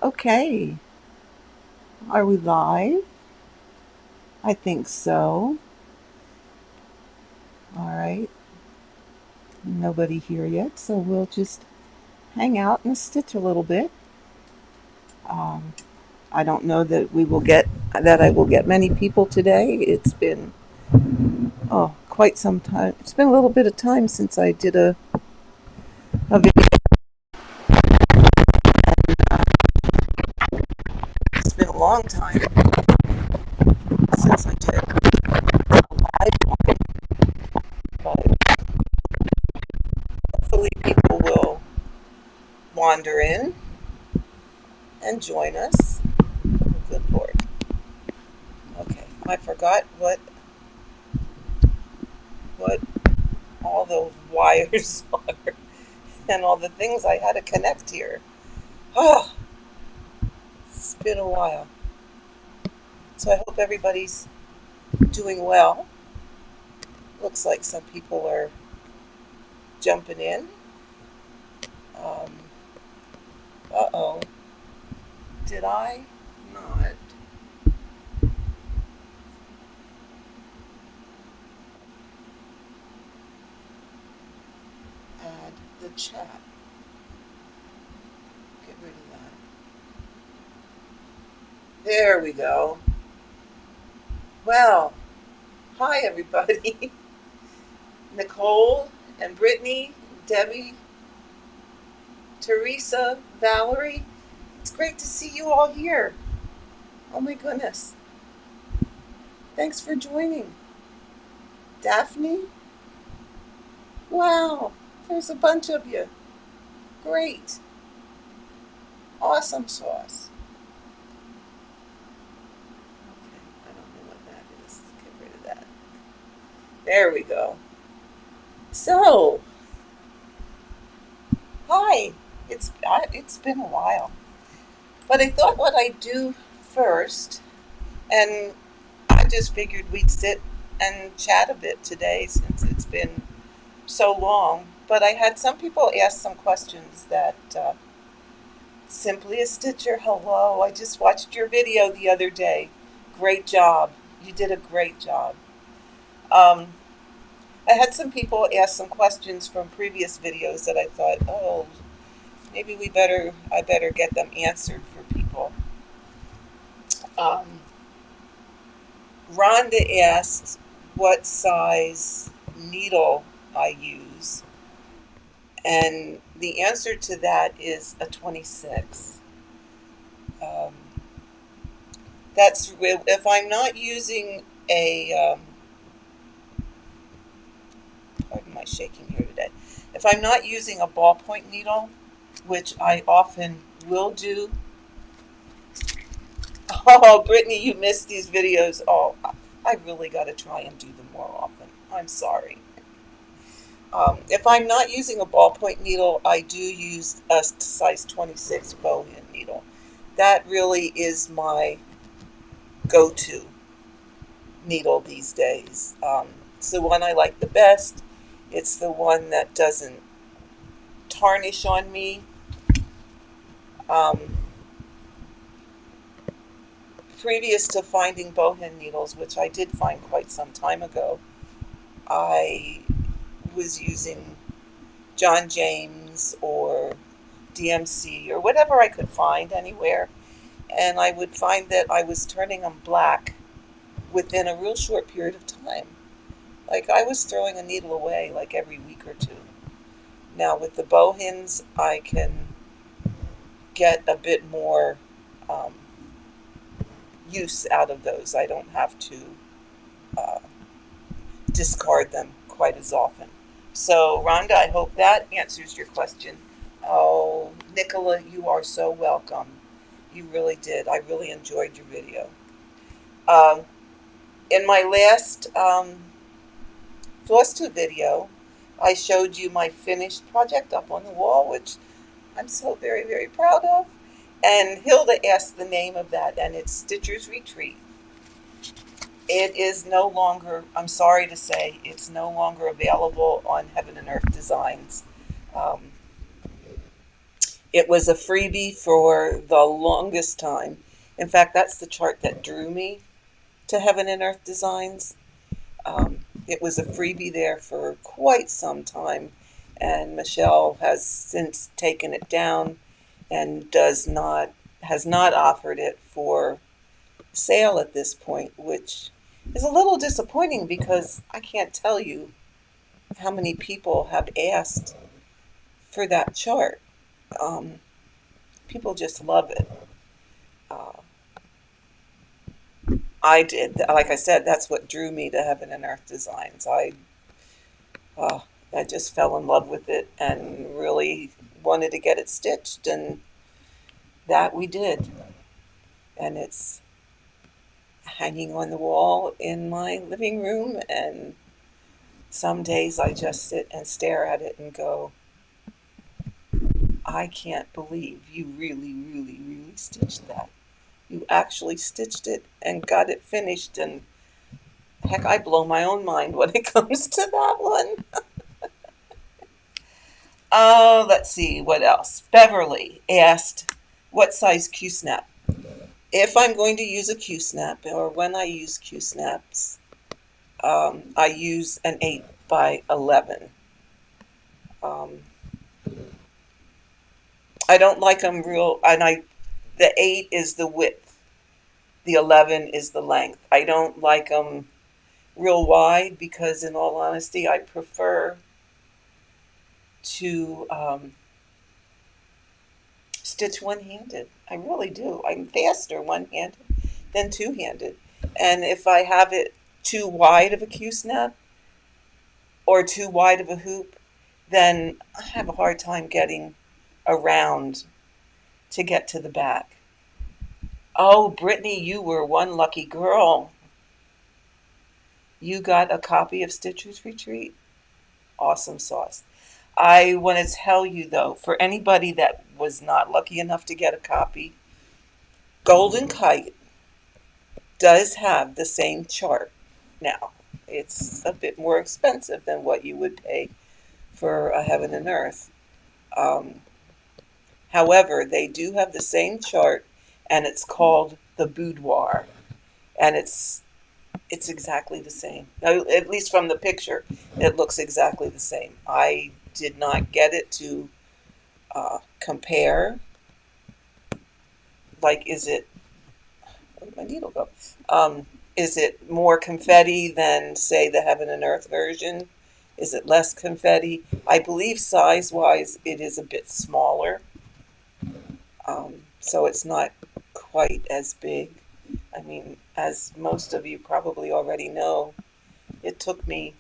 Okay, are we live? I think so. All right, nobody here yet, so we'll just hang out and stitch a little bit. Um, I don't know that I will get many people today. It's been quite some time. It's been a little bit of time since I did a video. It's been a long time since I did a live one, but hopefully people will wander in and join us. Good Lord. Okay, I forgot what all those wires are and all the things I had to connect here. Oh, it's been a while. So I hope everybody's doing well. Looks like some people are jumping in. Um, uh-oh. Did I not add the chat? Get rid of that. There we go. Well, hi everybody. Nicole and Brittany, Debbie, Teresa, Valerie. It's great to see you all here. Oh my goodness. Thanks for joining. Daphne? Wow, there's a bunch of you. Great. Awesome sauce. Okay, I don't know what that is. Get rid of that. There we go. So, hi. It's been a while. But I thought what I'd do first, and I just figured we'd sit and chat a bit today since it's been so long. But I had some people ask some questions that simply a stitcher, hello. I just watched your video the other day. Great job. You did a great job. Um, I had some people ask some questions from previous videos that I thought, oh, maybe I better get them answered for people. Um, Rhonda asks what size needle I use, and the answer to that is a 26. Um, that's if I'm not using pardon my shaking here today. If I'm not using a ballpoint needle, which I often will do. Oh, Brittany, you missed these videos. Oh, I really got to try and do them more often. I'm sorry. If I'm not using a ballpoint needle, I do use a size 26 bowhand needle. That really is my go-to needle these days. It's the one I like the best. It's the one that doesn't tarnish on me. Um, Previous to finding bowhand needles, which I did find quite some time ago, I was using John James or DMC or whatever I could find anywhere. And I would find that I was turning them black within a real short period of time. Like I was throwing a needle away like every week or two. Now with the bowhens, I can get a bit more um, use out of those. I don't have to uh, discard them quite as often. So, Rhonda, I hope that answers your question. Oh, Nicola, you are so welcome. You really did. I really enjoyed your video. Um, in my last Flosstube video, I showed you my finished project up on the wall, which I'm so very, very proud of. And Hilda asked the name of that, and it's Stitcher's Retreat. It is no longer, I'm sorry to say, it's no longer available on Heaven and Earth Designs. Um, It was a freebie for the longest time. In fact, that's the chart that drew me to Heaven and Earth Designs. It was a freebie there for quite some time, and Michelle has since taken it down and does not has not offered it for sale at this point, which is a little disappointing because I can't tell you how many people have asked for that chart. Um, People just love it. Uh, I did, like I said, that's what drew me to Heaven and Earth Designs. Uh, I just fell in love with it and really wanted to get it stitched, and that we did. And it's hanging on the wall in my living room, and some days I just sit and stare at it and go, I can't believe you really, really, really stitched that. You actually stitched it and got it finished, and heck, I blow my own mind when it comes to that one. Let's see, what else? Beverly asked, what size Q-snap? If I'm going to use a Q-snap, or when I use Q-snaps, I use an 8 by 11. Um, I don't like them real, the 8 is the width, the 11 is the length. I don't like them real wide because, in all honesty, I prefer to stitch one-handed. I really do. I'm faster one-handed than two-handed. And if I have it too wide of a Q-snap or too wide of a hoop, then I have a hard time getting around to get to the back. Oh, Brittany, you were one lucky girl. You got a copy of Stitcher's Retreat. Awesome sauce. I want to tell you, though, for anybody that was not lucky enough to get a copy, Golden Kite does have the same chart. Now, it's a bit more expensive than what you would pay for a Heaven and Earth. Um, However, they do have the same chart, and it's called the Boudoir, and it's exactly the same. Now, at least from the picture, it looks exactly the same. I did not get it to compare. Like, is it? Where did my needle go? Is it more confetti than, say, the Heaven and Earth version? Is it less confetti? I believe size-wise, it is a bit smaller, so it's not quite as big. I mean, as most of you probably already know, it took me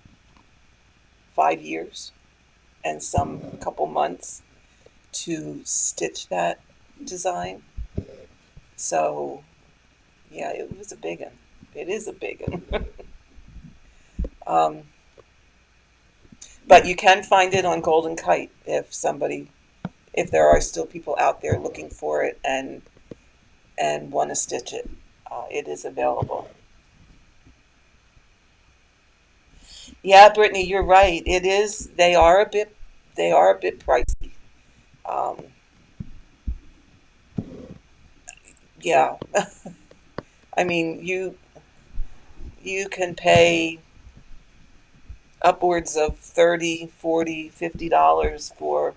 5 years and some couple months to stitch that design. So, yeah, it was a big one. It is a big one. um, but you can find it on Golden Kite if there are still people out there looking for it and want to stitch it. It is available. Yeah, Brittany, you're right. It is. They are a bit pricey. Um, yeah, I mean, you can pay upwards of 30, 40, $50 for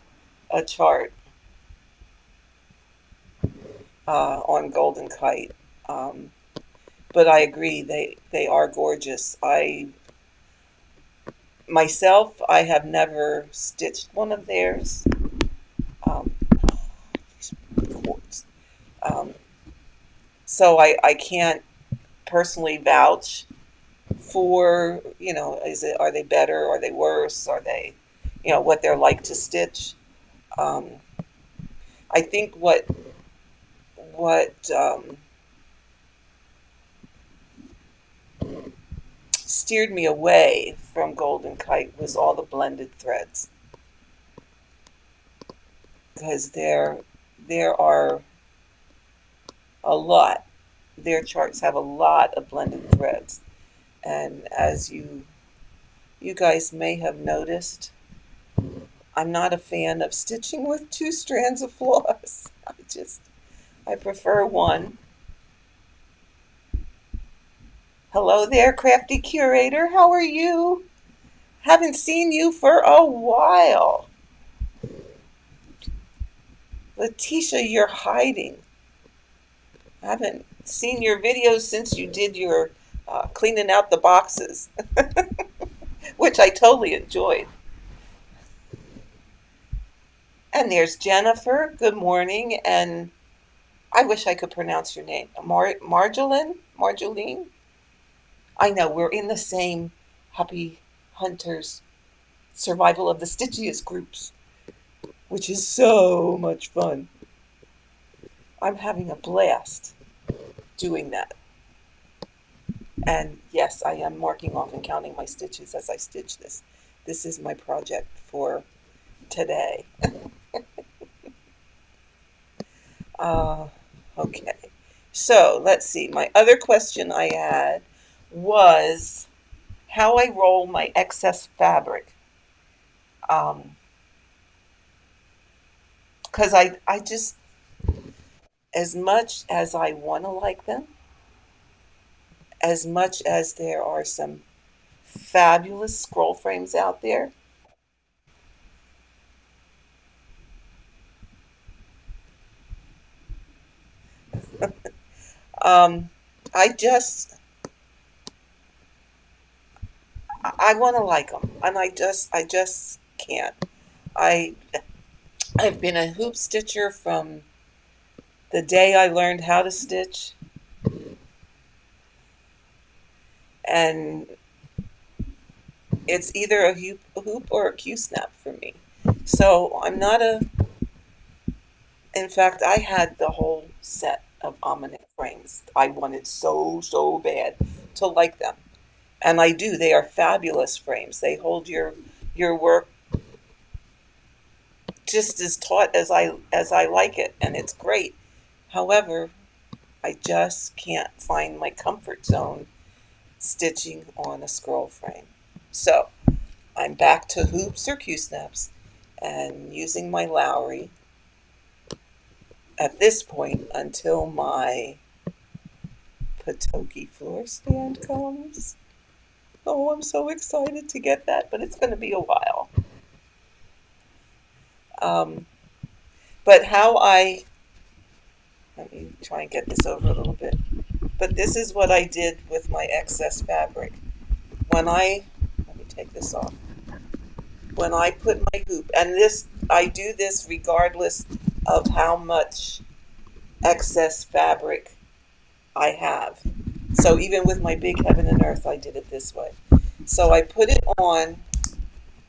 a chart on Golden Kite. Um, but I agree, they are gorgeous. I have never stitched one of theirs. Um, these cords. Um, so I can't personally vouch for, are they better? Are they worse? Are they, what they're like to stitch? Um, I think what steered me away from Golden Kite was all the blended threads, because there are a lot. Their charts have a lot of blended threads, and as you guys may have noticed, I'm not a fan of stitching with two strands of floss. I prefer one. Hello there, crafty curator. How are you? Haven't seen you for a while. Letitia, you're hiding. I haven't seen your videos since you did your cleaning out the boxes, which I totally enjoyed. And there's Jennifer. Good morning. And I wish I could pronounce your name. Marjolaine? Marjolaine? I know we're in the same Happy Hunters Survival of the Stitchiest groups, which is so much fun. I'm having a blast doing that. And yes, I am marking off and counting my stitches as I stitch this. This is my project for today. Uh, okay. So let's see. My other question I had was how I roll my excess fabric. Because I just, as much as I want to like them, as much as there are some fabulous scroll frames out there, um, I just, I want to like them, and I just can't. I, I've been a hoop stitcher from the day I learned how to stitch, and it's either a hoop or a Q snap for me. So I'm not a. In fact, I had the whole set of almanac frames. I wanted so bad to like them, and I do. They are fabulous frames. They hold your work just as taut as I like it, and it's great. However, I just can't find my comfort zone stitching on a scroll frame. So I'm back to hoops or Q-snaps and using my Lowry at this point until my Patoki floor stand comes. Oh, I'm so excited to get that, but it's going to be a while. Um, but how I, let me try and get this over a little bit. But this is what I did with my excess fabric. Let me take this off. When I put my hoop, and this, I do this regardless of how much excess fabric I have. So even with my big heaven and earth, I did it this way. So I put it on,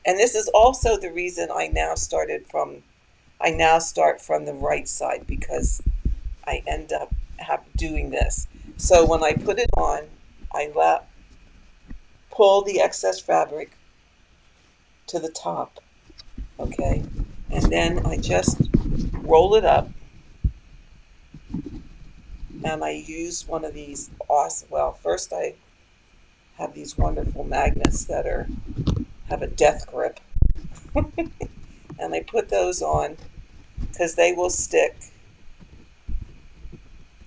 and this is also the reason I now start from the right side because I end up doing this. So when I put it on, pull the excess fabric to the top, okay? And then I just roll it up and I use one of these awesome, well, first I have these wonderful magnets that have a death grip. And I put those on because they will stick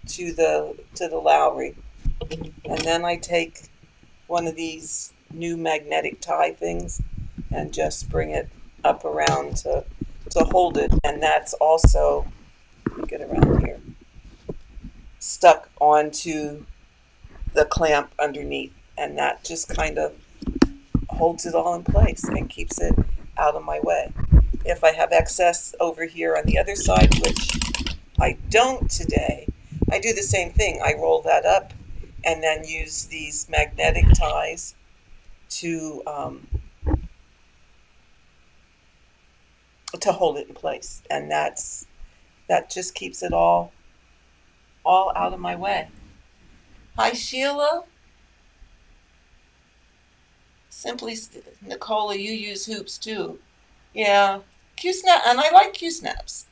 to the Lowry. And then I take one of these new magnetic tie things and just bring it up around to hold it. And that's also, let me get around here, stuck onto the clamp underneath. And that just kind of holds it all in place and keeps it out of my way. If I have excess over here on the other side, which I don't today, I do the same thing. I roll that up and then use these magnetic ties to hold it in place, and that just keeps it all out of my way. Hi, Sheila. Simply, Nicola, you use hoops too. Yeah, Q snap, and I like Q snaps.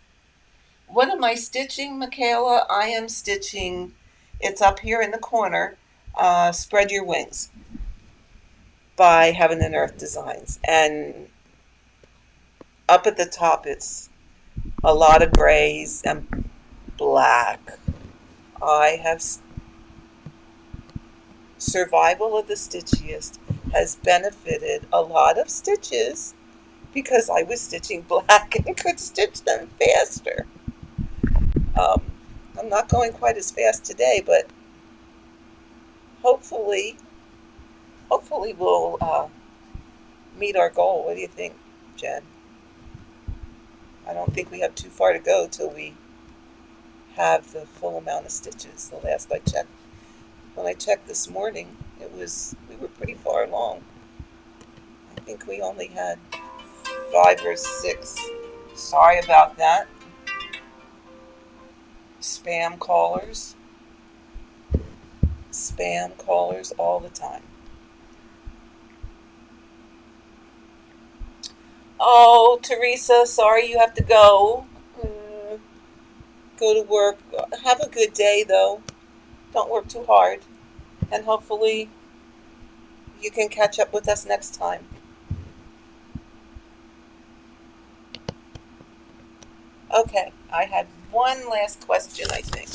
What am I stitching, Michaela? I am stitching. It's up here in the corner. Spread Your Wings by Heaven and Earth Designs, and Up at the top, it's a lot of grays and black. I have survival of the stitchiest has benefited a lot of stitches because I was stitching black and could stitch them faster. Um, I'm not going quite as fast today, but hopefully, hopefully we'll meet our goal. What do you think, Jen? I don't think we have too far to go till we have the full amount of stitches. The last I checked, when I checked this morning, we were pretty far along. I think we only had 5 or 6. Sorry about that. Spam callers. Spam callers all the time. Oh, Teresa, sorry you have to go. Go to work. Have a good day, though. Don't work too hard. And hopefully you can catch up with us next time. Okay, I had one last question, I think.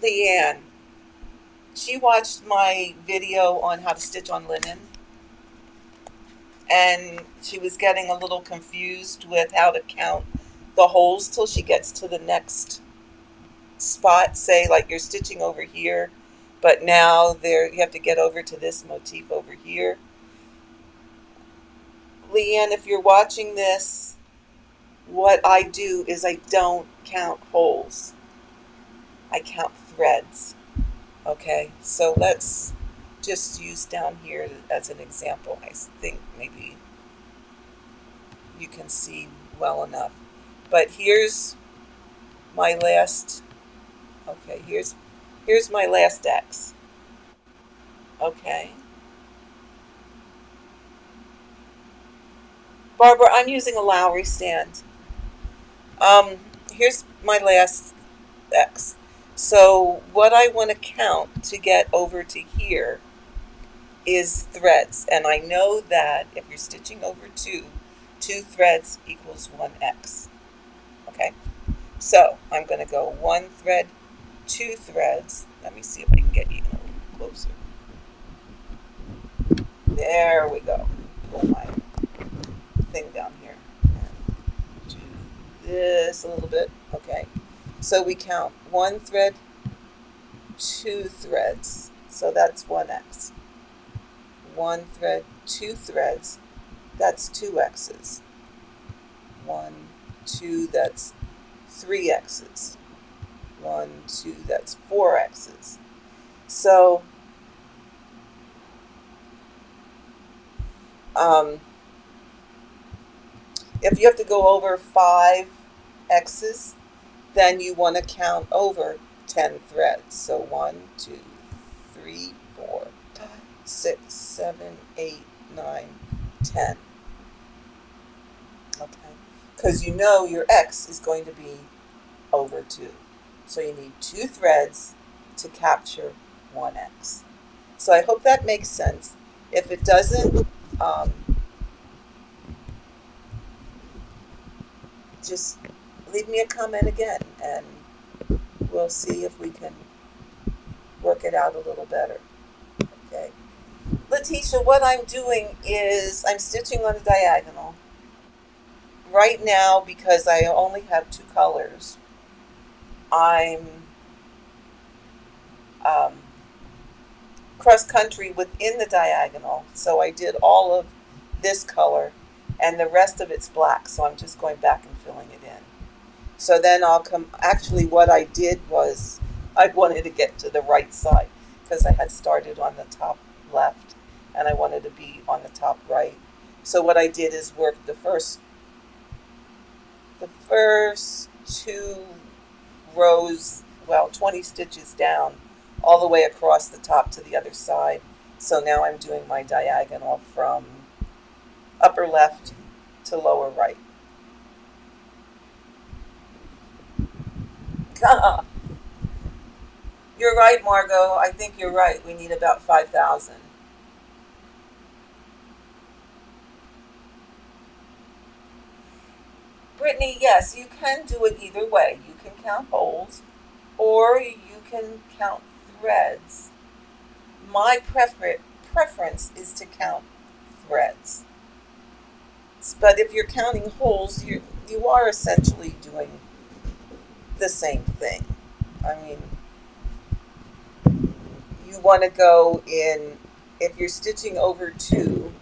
Leanne, she watched my video on how to stitch on linen, and she was getting a little confused with how to count the holes till she gets to the next spot. Say, like you're stitching over here, but now you have to get over to this motif over here. Leanne, if you're watching this, what I do is I don't count holes. I count threads. Okay, so let's just use down here as an example. I think maybe you can see well enough. But here's my last, okay, here's my last X. Okay. Barbara, I'm using a Lowry stand. Here's my last X. So what I want to count to get over to here is threads. And I know that if you're stitching over 2 threads equals 1x. Okay, so I'm going to go 1 thread, 2 threads. Let me see if I can get even a little closer. There we go. Pull my thing down here. Do this a little bit. Okay, so we count 1 thread, 2 threads. So that's 1x. 1 thread, 2 threads. That's 2 x's. 1, 2, that's 3 x's. 1, 2, that's 4 x's. So if you have to go over 5 x's, then you want to count over 10 threads. So 1, 2, 3, 4, 5, 6, 7, 8, 9, 10. Okay, because you know your X is going to be over 2. So you need 2 threads to capture 1x. So I hope that makes sense. If it doesn't, just leave me a comment again, and we'll see if we can work it out a little better. Okay. Letitia, what I'm doing is I'm stitching on a diagonal. Right now, because I only have 2 colors, I'm cross country within the diagonal. So I did all of this color and the rest of it's black. So I'm just going back and filling it in. So then I'll come, actually what I did was I wanted to get to the right side because I had started on the top left and I wanted to be on the top right. So what I did is work the first 2 rows, well, 20 stitches down all the way across the top to the other side. So now I'm doing my diagonal from upper left to lower right. You're right, Margot. I think you're right. We need about 5,000. Brittany, yes, you can do it either way. You can count holes or you can count threads. My preference is to count threads. But if you're counting holes, you are essentially doing the same thing. I mean, you want to go in, if you're stitching over two,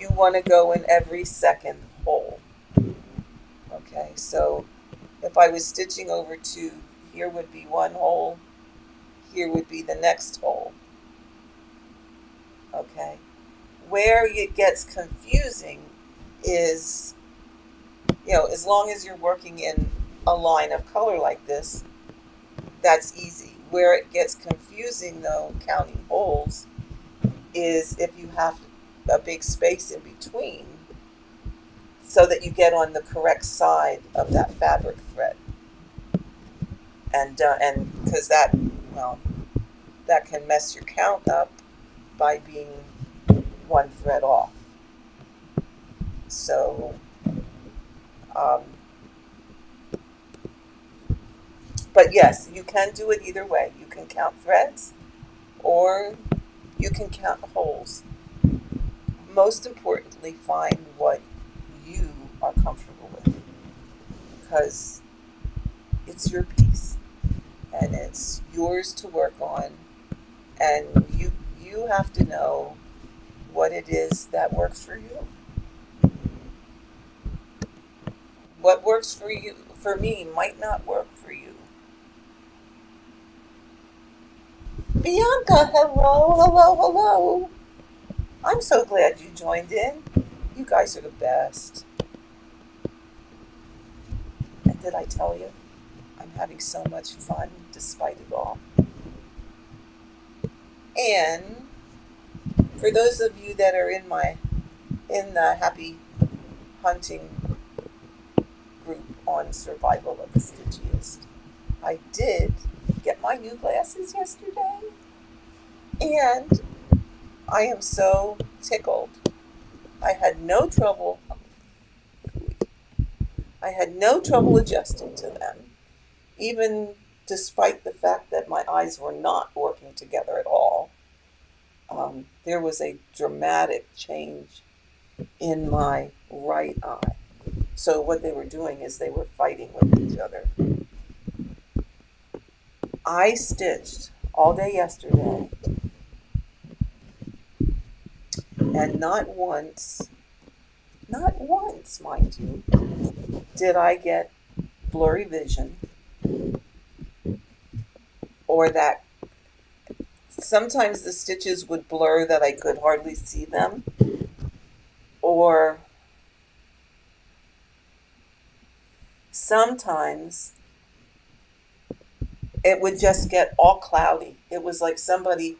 you want to go in every second hole. Okay, so if I was stitching over two, here would be one hole, here would be the next hole. Okay, where it gets confusing is, as long as you're working in a line of color like this, that's easy. Where it gets confusing, though, counting holes, is if you have a big space in between so that you get on the correct side of that fabric thread. And because that can mess your count up by being one thread off. So, but yes, you can do it either way. You can count threads or you can count holes. Most importantly, find what you are comfortable with, because it's your piece and it's yours to work on, and you have to know what it is that works for you. What works for me might not work for you. Bianca, hello, hello, hello. I'm so glad you joined in. You guys are the best. And did I tell you? I'm having so much fun despite it all. And for those of you that are in the Happy Hunting group on Survival of the Stitchiest, I did get my new glasses yesterday, and I am so tickled. I had no trouble adjusting to them, even despite the fact that my eyes were not working together at all. There was a dramatic change in my right eye. So what they were doing is they were fighting with each other. I stitched all day yesterday, and not once, mind you, did I get blurry vision, or that sometimes the stitches would blur that I could hardly see them, or sometimes it would just get all cloudy. It was like somebody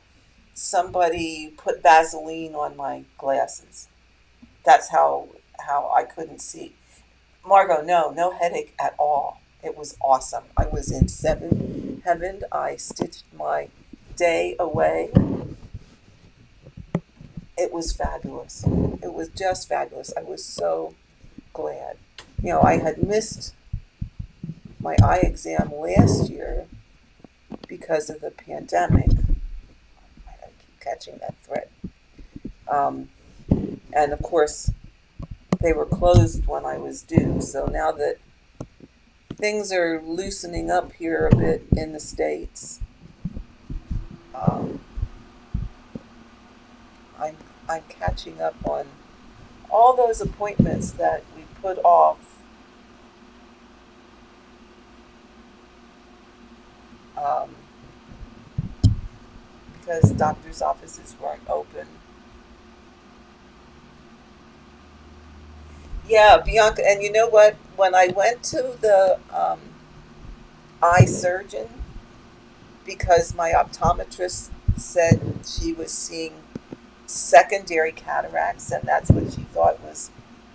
put Vaseline on my glasses. That's how I couldn't see. Margot, no headache at all. It was awesome. I was in seventh heaven. I stitched my day away. It was fabulous. It was just fabulous. I was so glad. I had missed my eye exam last year because of the pandemic. I keep catching that thread. And of course, they were closed when I was due. So now that things are loosening up here a bit in the States, I'm catching up on all those appointments that we put off because doctors' offices weren't open. Yeah, Bianca, and you know what? When I went to the eye surgeon, because my optometrist said she was seeing secondary cataracts, and that's what she thought was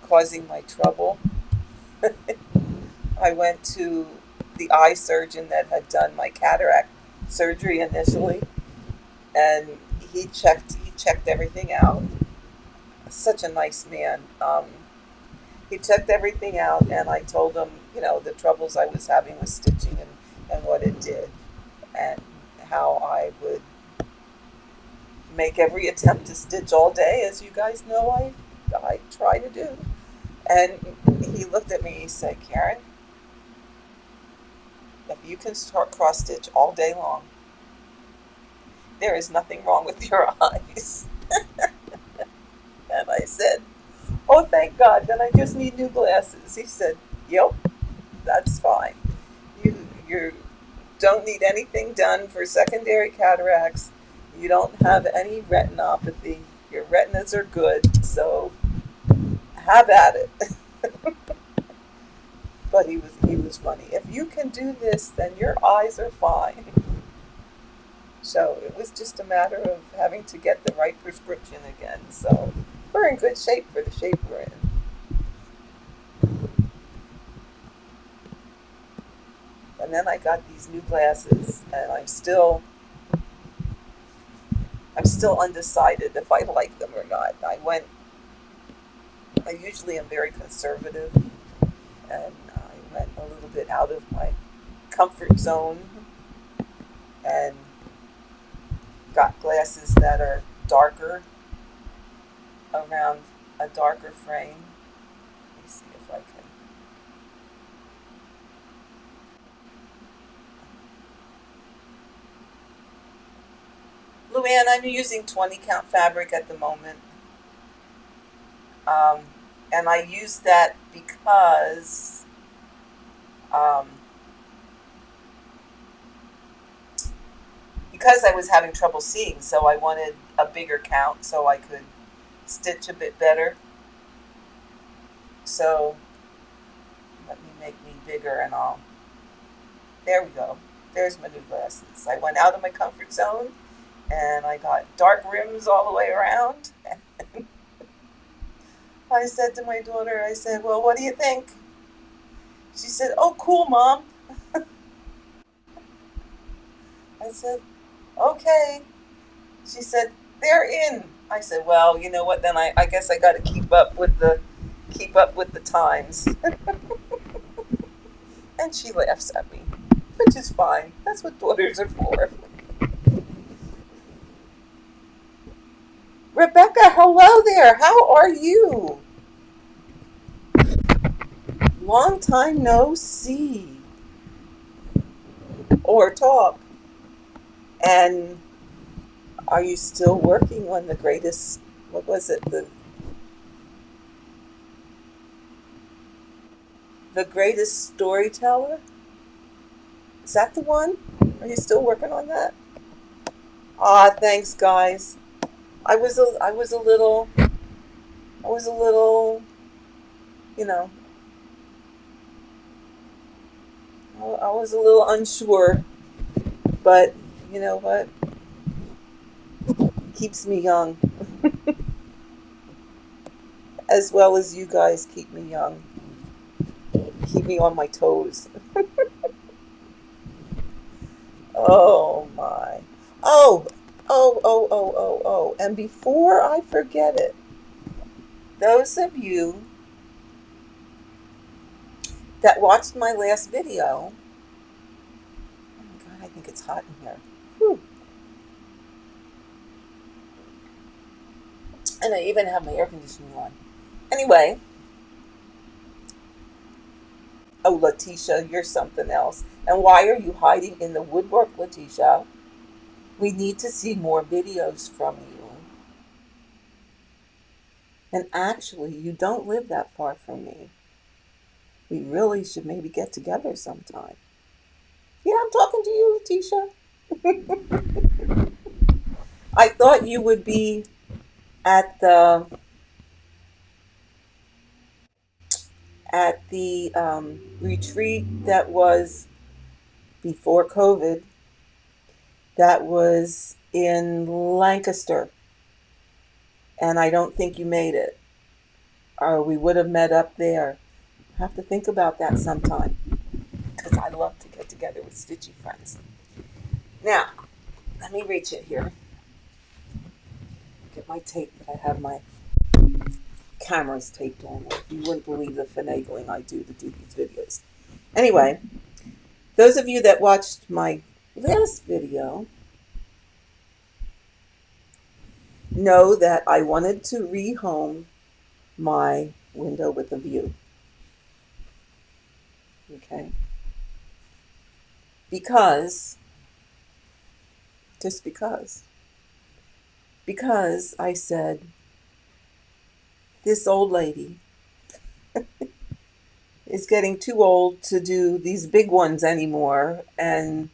causing my trouble, I went to the eye surgeon that had done my cataract surgery initially, and he checked everything out. Such a nice man. He checked everything out, and I told him, the troubles I was having with stitching and what it did, and how I would make every attempt to stitch all day, as you guys know I try to do. And he looked at me, he said, Karen, if you can start cross stitch all day long, there is nothing wrong with your eyes. And I said, oh, thank God, then I just need new glasses. He said, yep, that's fine. You don't need anything done for secondary cataracts. You don't have any retinopathy. Your retinas are good, so have at it. But he was funny. If you can do this, then your eyes are fine. So it was just a matter of having to get the right prescription again. So we're in good shape for the shape we're in. And then I got these new glasses, and I'm still undecided if I like them or not. I usually am very conservative, and I went a little bit out of my comfort zone and got glasses that are darker, around a darker frame. Let me see if I can. Luann, I'm using 20 count fabric at the moment. Um, and I use that um, because I was having trouble seeing, so I wanted a bigger count so I could stitch a bit better. So let me make me bigger, and there we go. There's my new glasses. I went out of my comfort zone, and I got dark rims all the way around. I said to my daughter, I said, well, what do you think? She said, oh, cool, Mom. I said, okay. She said, they're in. I said, well, you know what? Then I guess I got to keep up with the times. And she laughs at me, which is fine. That's what daughters are for. Rebecca, hello there. How are you? Long time no see or talk. And are you still working on the greatest? What was it? The greatest storyteller? Is that the one? Are you still working on that? Ah, thanks, guys. I was a little, you know, I was a little unsure, but you know what? Keeps me young, as well as you guys keep me young, keep me on my toes. Oh my. Oh, oh. And before I forget it, those of you that watched my last video, oh my God, I think it's hot in here. Whew. And I even have my air conditioning on. Anyway, oh, Letitia, you're something else. And why are you hiding in the woodwork, Letitia? We need to see more videos from you. And actually, you don't live that far from me. We really should maybe get together sometime. Yeah, I'm talking to you, Letitia. I thought you would be at the retreat that was before COVID. That was in Lancaster, and I don't think you made it, or we would have met up there. I have to think about that sometime, because I love to get together with stitchy friends. Now, let me reach it here. Get my tape that I have my cameras taped on it. You wouldn't believe the finagling I do to do these videos. Anyway, those of you that watched my last video know that I wanted to rehome my window with a view. Okay? Just because I said, this old lady is getting too old to do these big ones anymore and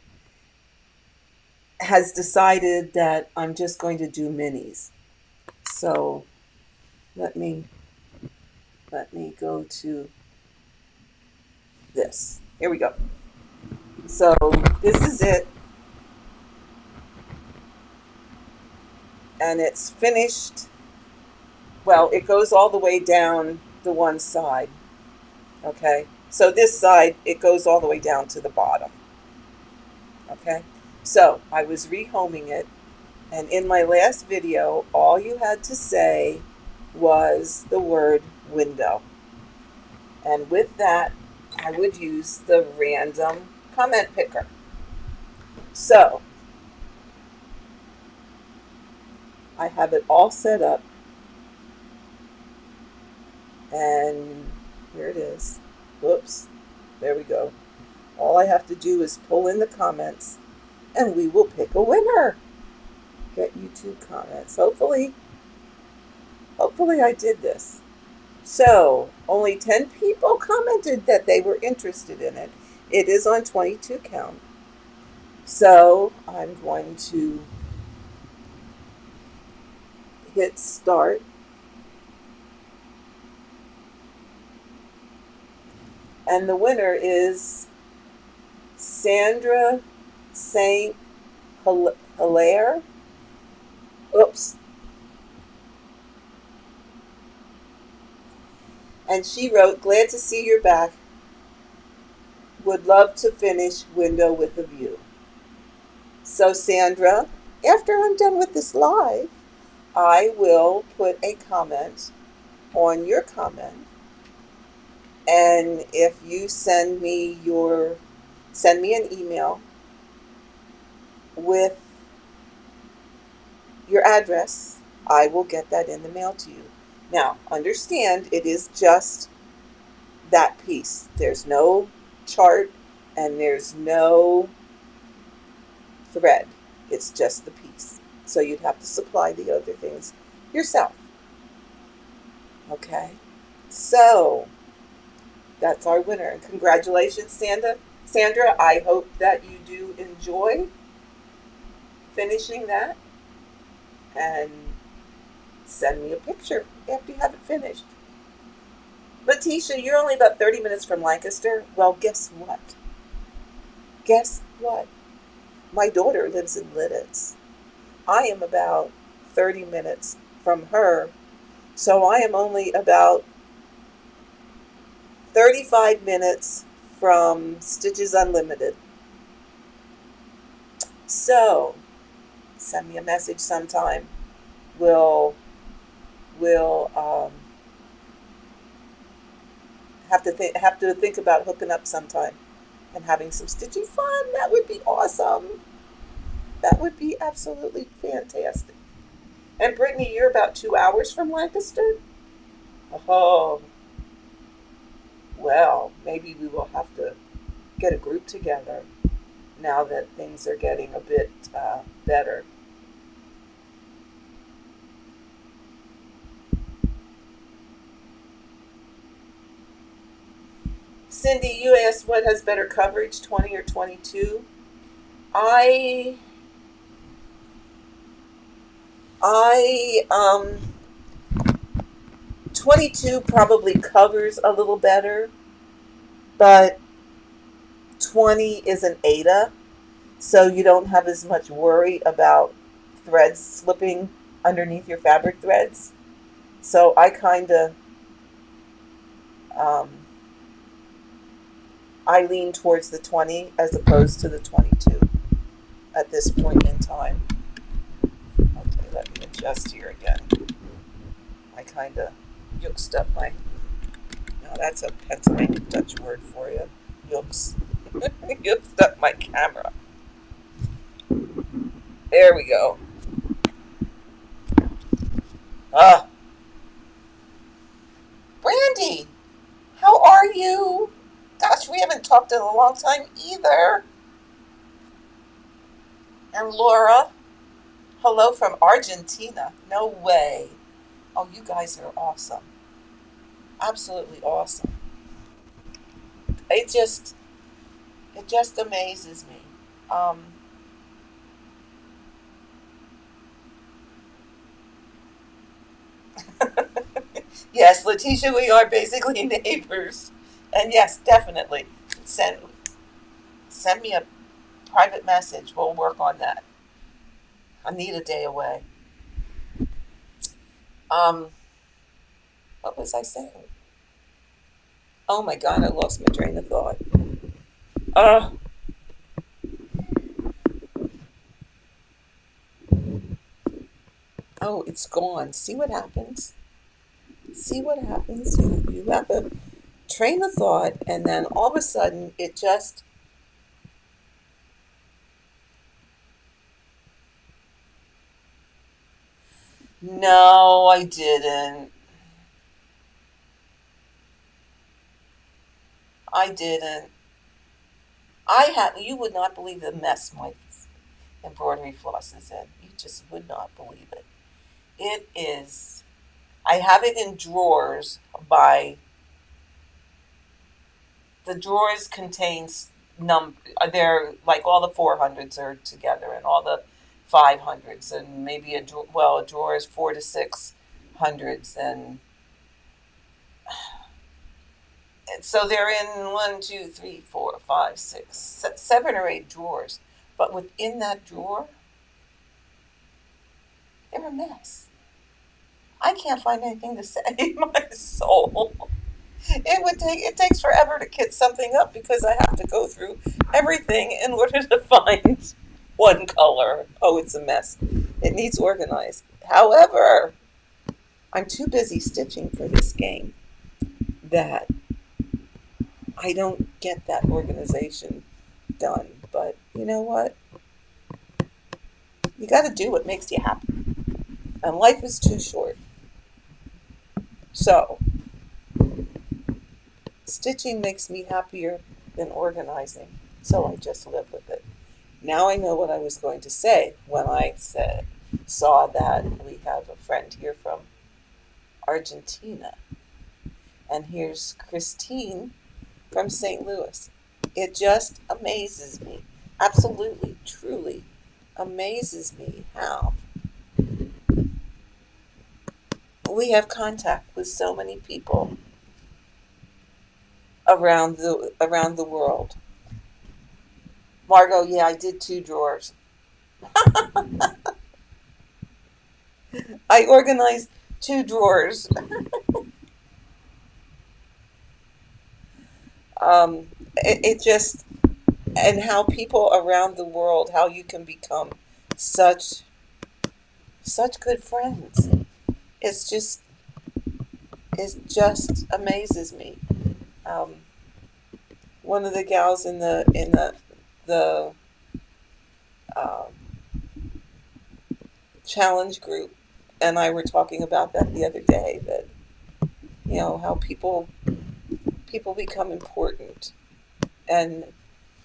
has decided that I'm just going to do minis. So let me go to this. Here we go. So this is it. And it's finished. Well, it goes all the way down the one side. Okay? So this side, it goes all the way down to the bottom. Okay? So I was rehoming it. And in my last video, all you had to say was the word window. And with that, I would use the random comment picker. So I have it all set up. And here it is. Whoops. There we go. All I have to do is pull in the comments and we will pick a winner. Get YouTube comments. Hopefully I did this. So only 10 people commented that they were interested in it. It is on 22 count. So I'm going to hit start. And the winner is Sandra St. Hilaire. Oops. And she wrote, glad to see you're back. Would love to finish window with a view. So Sandra, after I'm done with this live, I will put a comment on your comment. And if you send me an email with your address, I will get that in the mail to you. Now, understand, it is just that piece. There's no chart and there's no thread. It's just the piece. So you'd have to supply the other things yourself. Okay? So that's our winner. And congratulations, Sandra. I hope that you do enjoy finishing that. And send me a picture after you have it finished. Letitia, you're only about 30 minutes from Lancaster. Well, guess what? My daughter lives in Lidditz. I am about 30 minutes from her. So I am only about 35 minutes from Stitches Unlimited. So send me a message sometime. We'll have to think about hooking up sometime and having some stitching fun. That would be awesome. That would be absolutely fantastic. And Brittany, you're about 2 hours from Lancaster? Oh, well, maybe we will have to get a group together now that things are getting a bit better. Cindy, you asked what has better coverage, 20 or 22? 22 probably covers a little better, but 20 is an Ada, so you don't have as much worry about threads slipping underneath your fabric threads. So I kind of I lean towards the 20 as opposed to the 22 at this point in time. Okay, let me adjust here again. I kind of Yoked up my. Now that's a Pennsylvania Dutch word for you. Yokes. Yoked up my camera. There we go. Ah, Brandy, how are you? Gosh, we haven't talked in a long time either. And Laura, hello from Argentina. No way. Oh, you guys are awesome. Absolutely awesome. It just, it just amazes me. Um, yes, Letitia, we are basically neighbors, and yes, definitely send send me a private message. We'll work on that. I need a day away. Um, what was I saying? Oh my God, I lost my train of thought. Uh, oh, it's gone. See what happens? See what happens? You have a train of thought, and then all of a sudden, it just. No, I didn't. I didn't. I had. You would not believe the mess my embroidery floss is in. You just would not believe it. It is. I have it in drawers by the drawers contains they're like all the 400s are together and all the 500s and maybe a drawer is 4 to 6 hundreds and so they're in 1, 2, 3, 4, 5, 6, 7 or 8 drawers, but within that drawer they're a mess. I can't find anything to save my soul. It takes forever to kit something up because I have to go through everything in order to find one color. Oh, it's a mess. It needs organized. However, I'm too busy stitching for this game that I don't get that organization done. But you know what? You got to do what makes you happy. And life is too short. So, stitching makes me happier than organizing. So I just live with it. Now I know what I was going to say when I saw that we have a friend here from Argentina. And here's Christine from St. Louis. It just amazes me. Absolutely, truly amazes me how we have contact with so many people around the world. Margot, yeah, I did 2 drawers. I organized 2 drawers. It just and how people around the world, how you can become such such good friends. It's just it just amazes me. Um, One of the gals in the um, challenge group and I were talking about that the other day. That how people become important and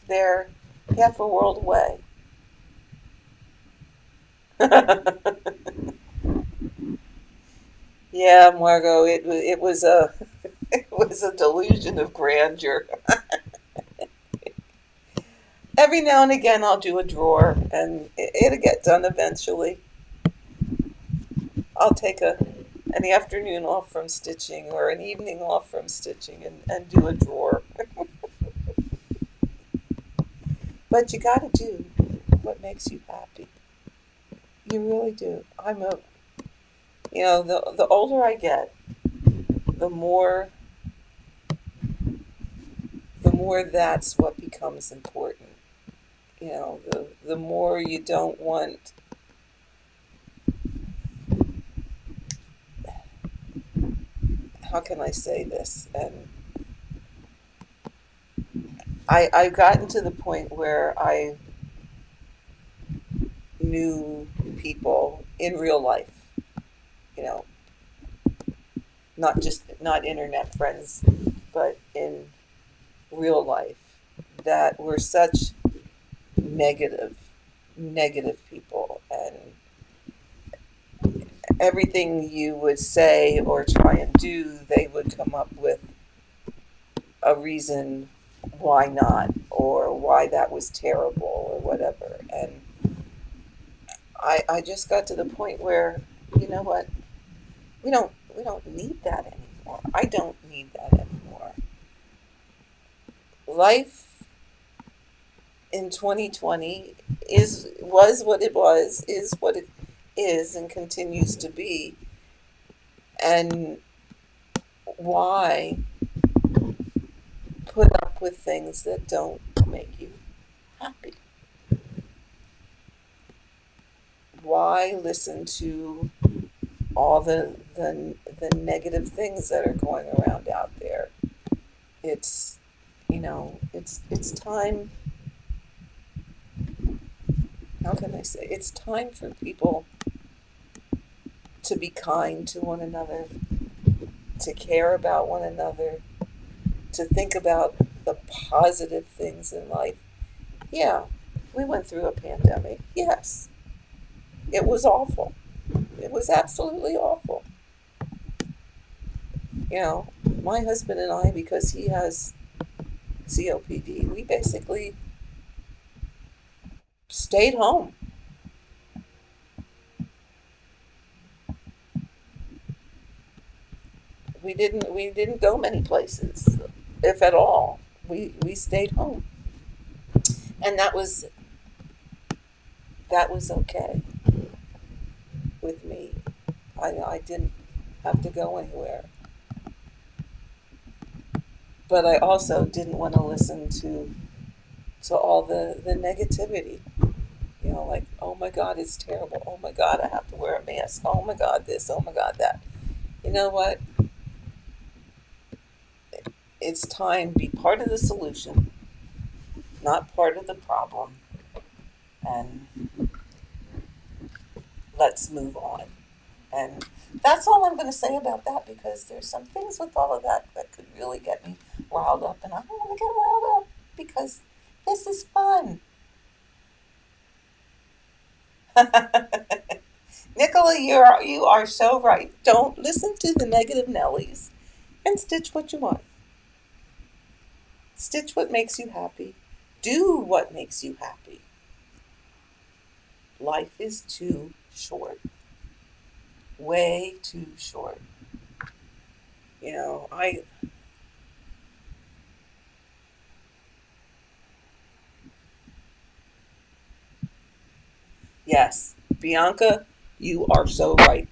they're half a world away. Yeah, Margot, it was a it was a delusion of grandeur. Every now and again, I'll do a drawer, and it'll get done eventually. I'll take an afternoon off from stitching or an evening off from stitching and do a drawer. But you got to do what makes you happy. You really do. The older I get, the more the more that's what becomes important. The more you don't want how can I say this? And I've gotten to the point where I knew people in real life, you know, not internet friends, but in real life that were such negative, negative people. And everything you would say or try and do, they would come up with a reason why not, or why that was terrible, or whatever. And I just got to the point where, you know what, we don't need that anymore. I don't need that anymore. Life in 2020 was what it was, is what it is, and continues to be. And why put up with things that don't make you happy? Why listen to all the negative things that are going around out there? It's, it's time. How can I say? It's time for people to be kind to one another, to care about one another, to think about the positive things in life. Yeah, we went through a pandemic. Yes, it was awful. It was absolutely awful. You know, my husband and I, because he has COPD, we basically stayed home. We didn't go many places, if at all. We stayed home, and that was okay with me. I didn't have to go anywhere, but I also didn't want to listen to all the negativity. Like, oh my God, it's terrible. Oh my God, I have to wear a mask. Oh my God, this. Oh my God, that. You know what? It's time to be part of the solution, not part of the problem. And let's move on. And that's all I'm going to say about that, because there's some things with all of that that could really get me riled up. And I don't want to get riled up because this is fun. Nicola, you are so right. Don't listen to the negative Nellies, and stitch what you want. Stitch what makes you happy. Do what makes you happy. Life is too short. Way too short. I Yes, Bianca, you are so right.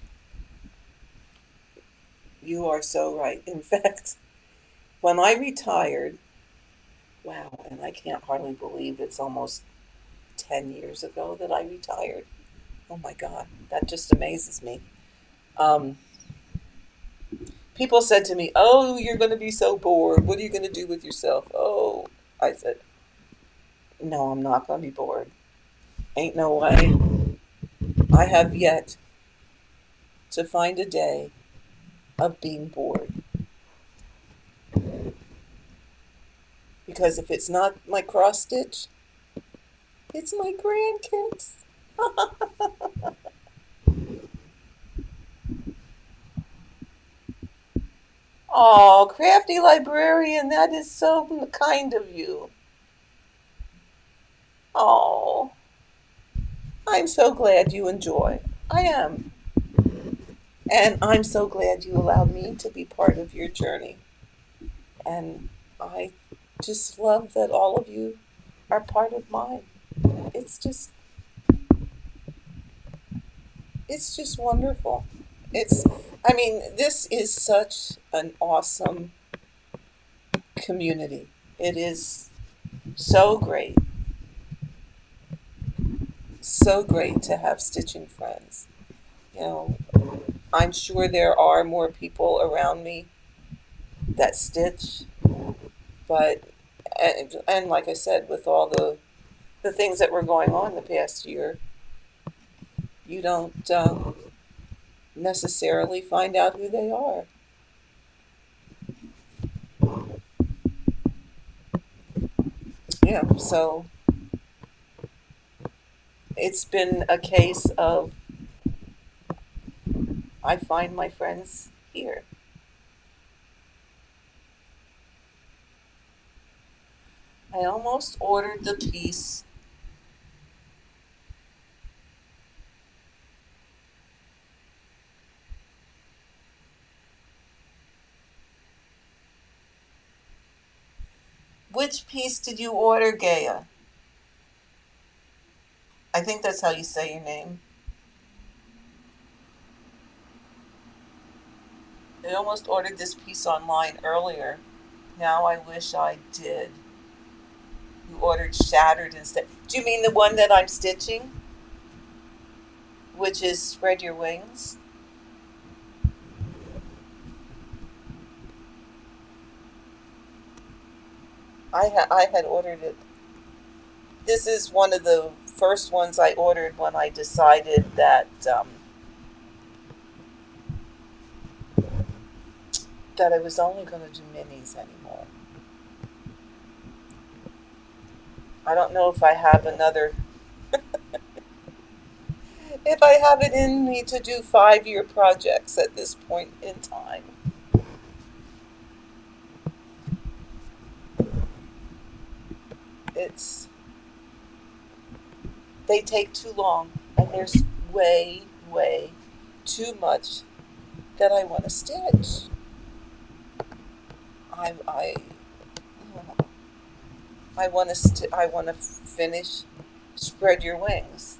You are so right. In fact, when I retired, wow, and I can't hardly believe it's almost 10 years ago that I retired. Oh my God, that just amazes me. Um, People said to me, "Oh, you're going to be so bored. What are you going to do with yourself?" Oh, I said, "No, I'm not going to be bored. Ain't no way. I have yet to find a day of being bored. Because if it's not my cross stitch, it's my grandkids." Oh, crafty librarian, that is so kind of you. Oh, I'm so glad you enjoy. I am. And I'm so glad you allowed me to be part of your journey. And I just love that all of you are part of mine. It's just it's just wonderful. This is such an awesome community. It is so great, so great to have stitching friends. You know, I'm sure there are more people around me that stitch. But and like I said, with all the things that were going on the past year, you don't necessarily find out who they are. Yeah, so it's been a case of I find my friends here. I almost ordered the piece. Which piece did you order, Gaia? I think that's how you say your name. I almost ordered this piece online earlier. Now I wish I did. You ordered Shattered instead. Do you mean the one that I'm stitching? Which is Spread Your Wings? I had ordered it. This is one of the first ones I ordered when I decided that I was only going to do minis anymore. I don't know if I have another, if I have it in me to do 5-year projects at this point in time. It's, they take too long, and there's way, way too much that I want to stitch. I I want to finish Spread Your Wings.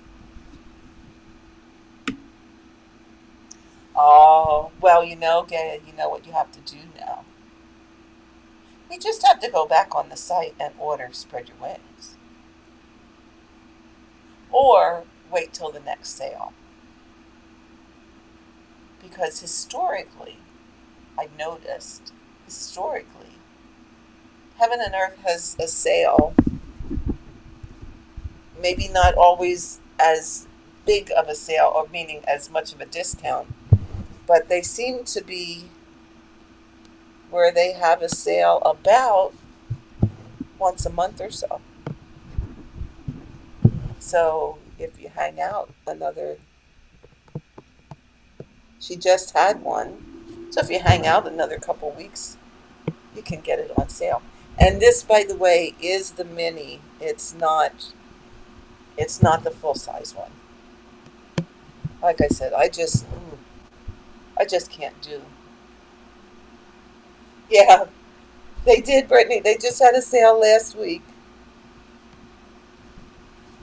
Oh, well, Gaia, you know what you have to do now. You just have to go back on the site and order Spread Your Wings. Or wait till the next sale. Because I've noticed, historically, Heaven and Earth has a sale, maybe not always as big of a sale, or meaning as much of a discount, but they seem to be where they have a sale about once a month or so. So if you hang out she just had one. So if you hang out another couple weeks, you can get it on sale. And this, by the way, is the mini. It's not the full size one. Like I said, I just can't do. Yeah, they did, Brittany. They just had a sale last week.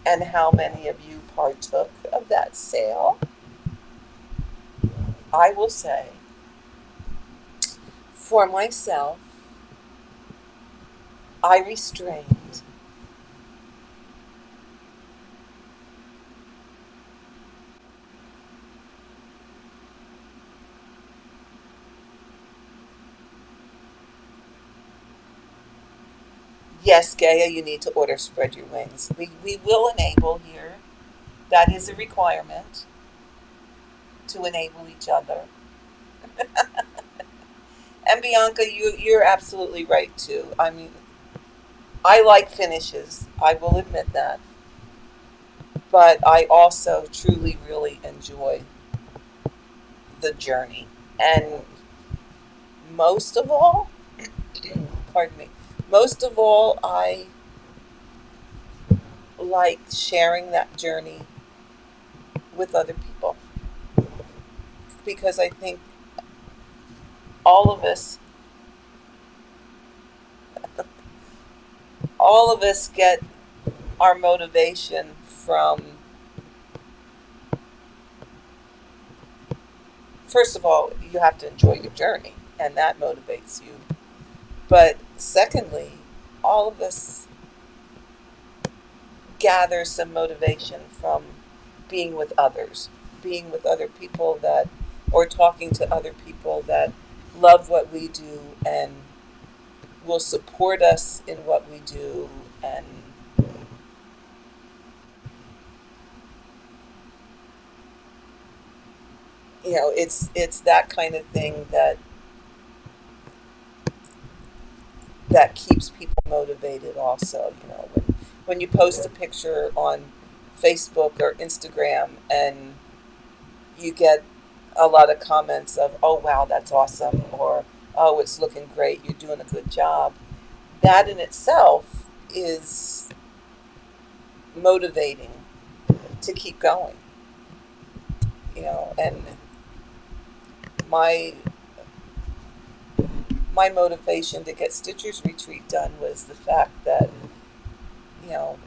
And how many of you partook of that sale? I will say, for myself, I restrained. Yes, Gaia, you need to order Spread Your Wings. We will enable here. That is a requirement to enable each other. And Bianca, you're absolutely right too. I mean, I like finishes. I will admit that. But I also truly, really enjoy the journey. And most of all, pardon me, most of all, I like sharing that journey with other people because I think all of us, all of us get our motivation from, first of all, you have to enjoy your journey, and that motivates you. But secondly, all of us gather some motivation from being with others, being with other people or talking to other people that love what we do and will support us in what we do. And it's that kind of thing that keeps people motivated also. When you post a picture on Facebook or Instagram and you get a lot of comments of, oh wow, that's awesome, or oh, it's looking great, you're doing a good job, that in itself is motivating to keep going. And my my motivation to get Stitcher's Retreat done was the fact that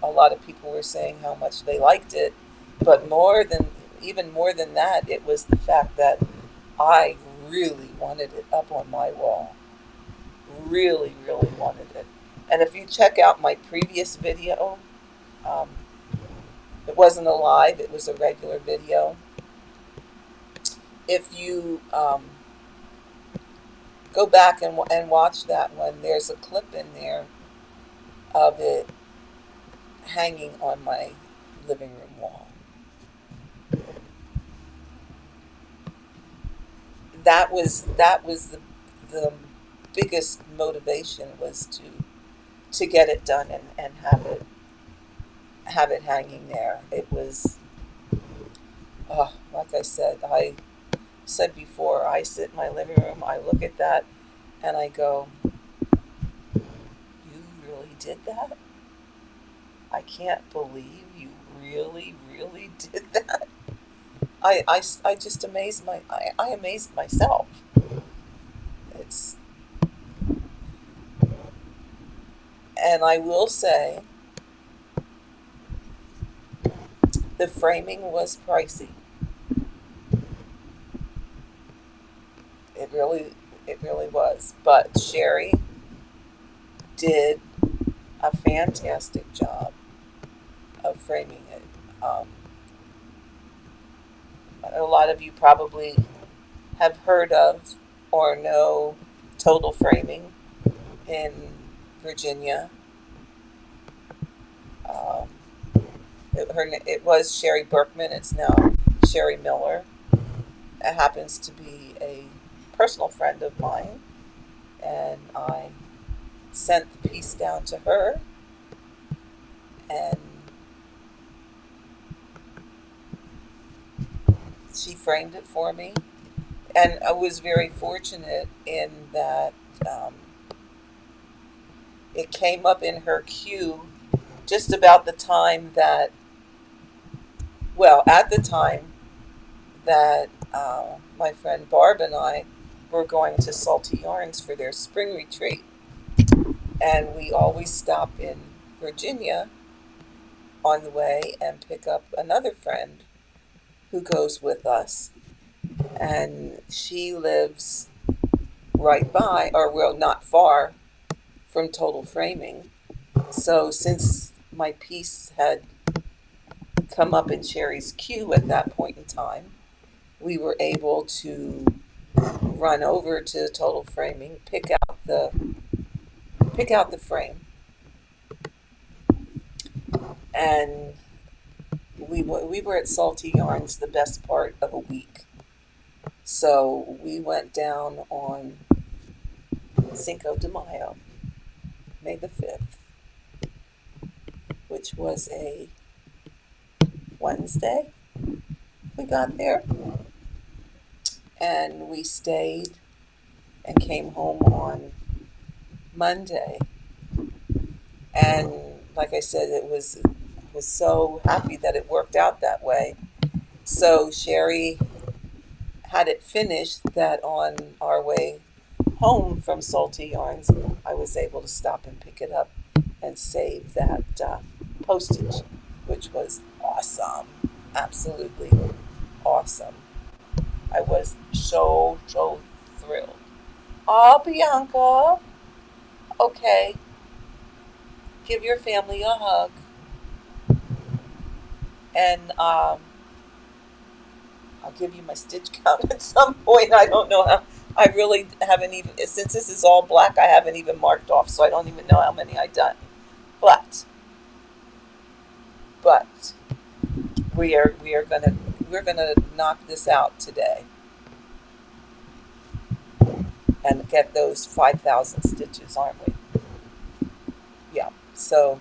a lot of people were saying how much they liked it, but even more than that, it was the fact that I really wanted it up on my wall. Really, really wanted it. And if you check out my previous video, um, it wasn't a live, it was a regular video. If you go back and watch that one, there's a clip in there of it hanging on my living room wall. That was the biggest motivation, was to get it done and have it hanging there. It was, like I said before, I sit in my living room, I look at that, and I go, you really did that? I can't believe you really, really did that. I just I amazed myself. It's And I will say the framing was pricey. It really it really was. But Sherry did a fantastic job of framing it. A lot of you probably have heard of or know Total Framing in Virginia. Um, it was Sherry Berkman. It's now Sherry Miller. It happens to be a personal friend of mine, and I sent the piece down to her, and she framed it for me. And I was very fortunate in that it came up in her queue just about the time that, well, at the time that my friend Barb and I were going to Salty Yarns for their spring retreat. And we always stop in Virginia on the way and pick up another friend who goes with us. And she lives right by, or well, not far from Total Framing. So since my piece had come up in Sherry's queue at that point in time, we were able to run over to Total Framing, pick out the frame, and we were at Salty Yarns the best part of a week. So we went down on Cinco de Mayo, May the 5th, which was a Wednesday. We got there and we stayed and came home on Monday. And like I said, it was so happy that it worked out that way. So Sherry had it finished that on our way home from Salty Yarns, I was able to stop and pick it up and save that postage, which was awesome. Absolutely awesome. I was so thrilled. Oh, Bianca. Okay. Give your family a hug. And I'll give you my stitch count at some point. I don't know I really haven't even, since this is all black, I haven't even marked off, so I don't even know how many I done. But, but we're gonna knock this out today and get those 5,000 stitches, aren't we? Yeah. So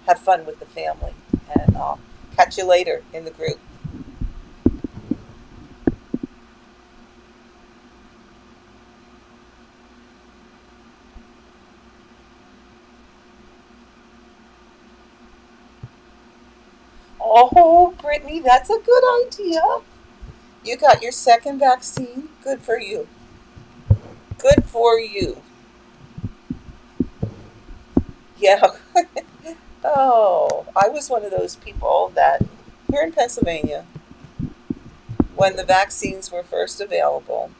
have fun with the family, and I'll catch you later in the group. Oh, Brittany, that's a good idea. You got your second vaccine. Good for you. Good for you. Yeah. Oh, I was one of those people that here in Pennsylvania, when the vaccines were first available,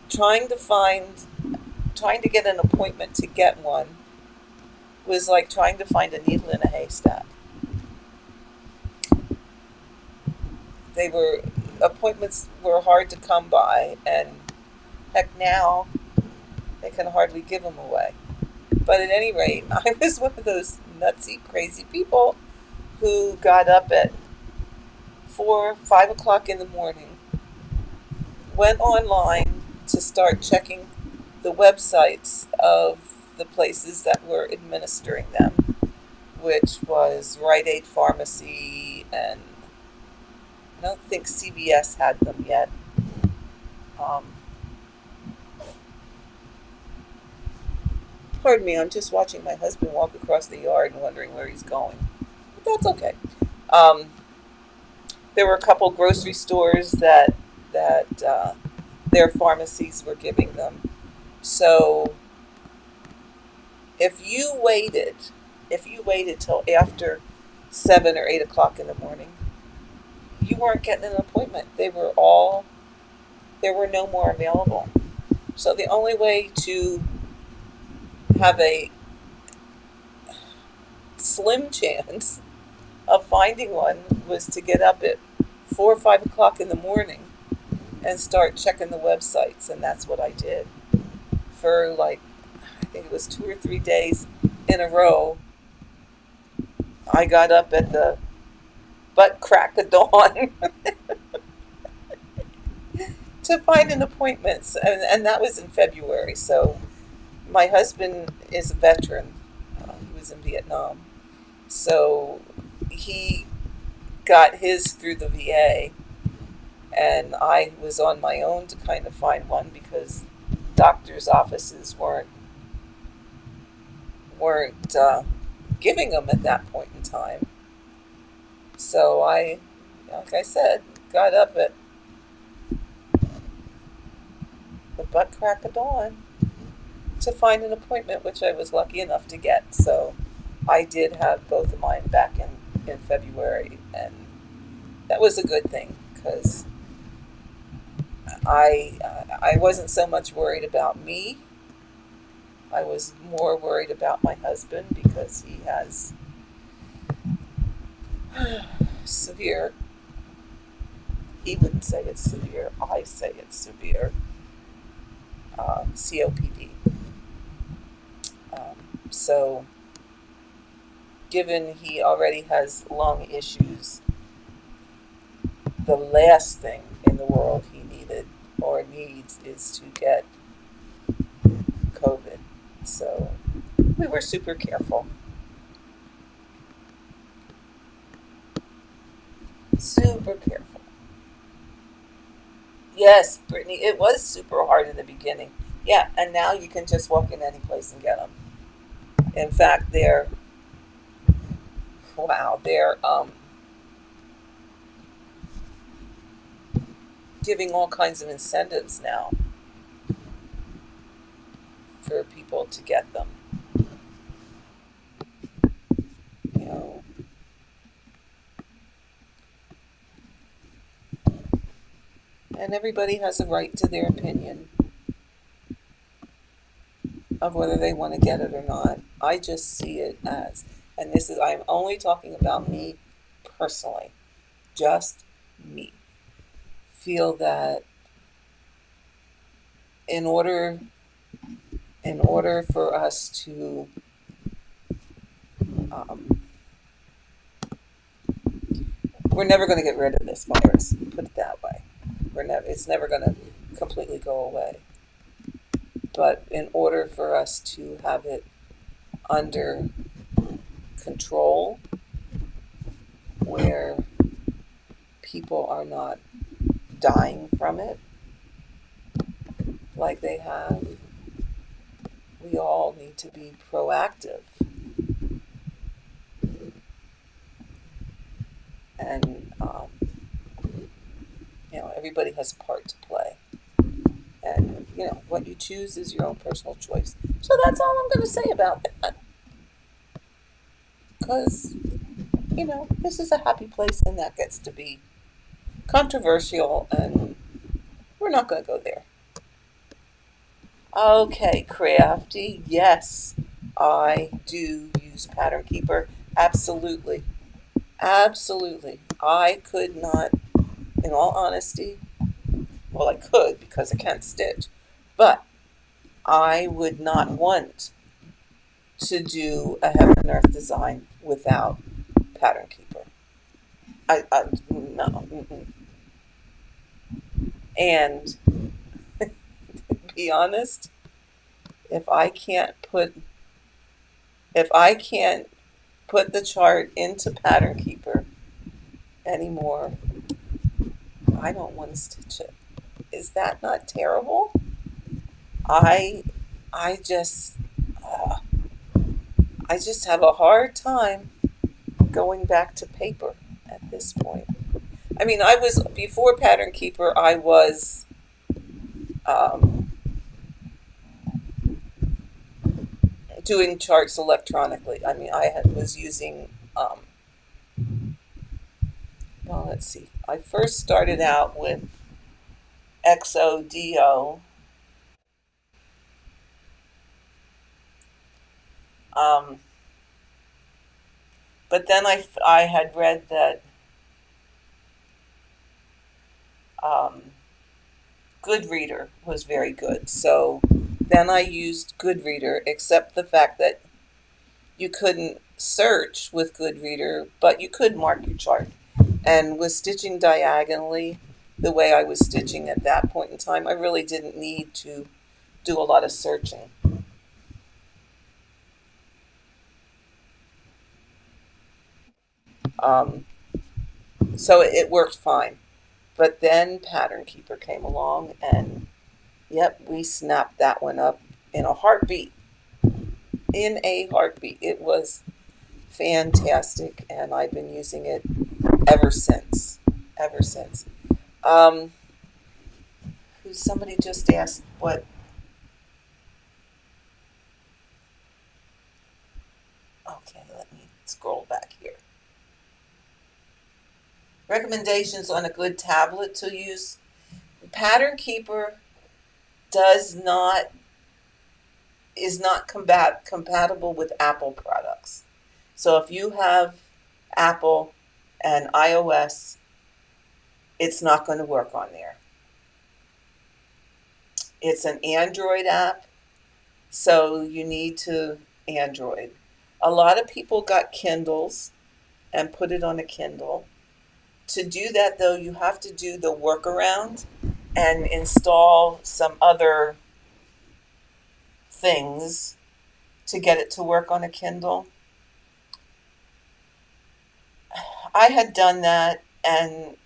trying to find, trying to get an appointment to get one was like trying to find a needle in a haystack. They were, appointments were hard to come by, and heck, now they can hardly give them away. But at any rate, I was one of those nutsy, crazy people who got up at 4, 5 o'clock in the morning, went online to start checking the websites of the places that were administering them, which was Rite Aid Pharmacy, and I don't think CVS had them yet. Um, Pardon me, I'm just watching my husband walk across the yard and wondering where he's going. But that's okay. Um, there were a couple grocery stores that their pharmacies were giving them. So if you waited, if you waited till after 7 or 8 o'clock in the morning, you weren't getting an appointment. There were no more available. So the only way to have a slim chance of finding one was to get up at 4 or 5 o'clock in the morning and start checking the websites, and that's what I did for like, I think it was 2 or 3 days in a row. I got up at the butt crack of dawn to find an appointment, and that was in February. So my husband is a veteran. He was in Vietnam, so he got his through the VA, and I was on my own to kind of find one because doctors' offices weren't giving them at that point in time. So I, like I said, got up at the butt crack of dawn to find an appointment, which I was lucky enough to get. So I did have both of mine back in February, and that was a good thing because I wasn't so much worried about me. I was more worried about my husband because he has severe. He wouldn't say it's severe. I say it's severe. COPD. So, given he already has lung issues, the last thing in the world he needed or needs is to get COVID. So, we were super careful. Super careful. Yes, Brittany, it was super hard in the beginning. Yeah, and now you can just walk in any place and get them. In fact, they're giving all kinds of incentives now for people to get them. You know, and everybody has a right to their opinion of whether they want to get it or not. I just see it as, and this is, I'm only talking about me personally, just me. Feel that in order in order for us to um, we're never going to get rid of this virus, put it that way. It's never going to completely go away, but in order for us to have it under control, where people are not dying from it like they have, we all need to be proactive. And everybody has a part to play, and what you choose is your own personal choice. So that's all I'm going to say about that, because this is a happy place, and that gets to be controversial, and we're not going to go there. Okay, Crafty, yes, I do use Pattern Keeper. Absolutely. Absolutely. I could not, in all honesty, well, I could because I can't stitch, but I would not want to do a heaven and earth design without Pattern Keeper. No. Mm-mm. And to be honest, if I can't put if I can't put the chart into Pattern Keeper anymore, I don't want to stitch it. Is that not terrible? I I just uh, I just have a hard time going back to paper at this point. I mean, I was before Pattern Keeper. I was um, doing charts electronically. I mean, was using. Well, let's see. I first started out with XODO, um, but then I had read that um, Goodreader was very good. So then I used Goodreader, except the fact that you couldn't search with Goodreader, but you could mark your chart. And with stitching diagonally, the way I was stitching at that point in time, I really didn't need to do a lot of searching. Um, so it worked fine. But then Pattern Keeper came along, and yep, we snapped that one up in a heartbeat. In a heartbeat. It was fantastic, and I've been using it ever since. Ever since. Um, Somebody just asked what. Okay, let me scroll back here. Recommendations on a good tablet to use. Pattern Keeper does not is not compatible with Apple products. So if you have Apple and iOS, it's not going to work on there. It's an Android app, so you need to Android. A lot of people got Kindles and put it on a Kindle. To do that, though, you have to do the workaround and install some other things to get it to work on a Kindle. I had done that, and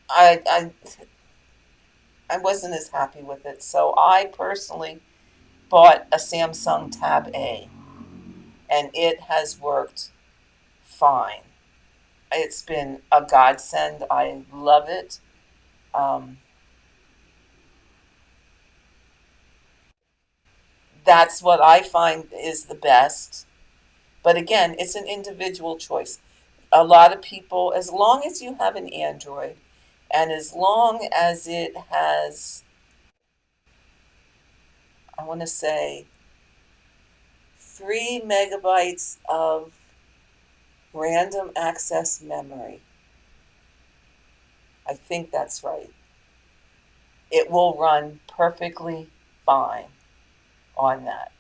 I, I I wasn't as happy with it. So I personally bought a Samsung Tab A, and it has worked fine. It's been a godsend. I love it. Um, that's what I find is the best. But again, it's an individual choice. A lot of people, as long as you have an Android, and as long as it has, I want to say, 3 megabytes of random access memory, I think that's right. It will run perfectly fine on that.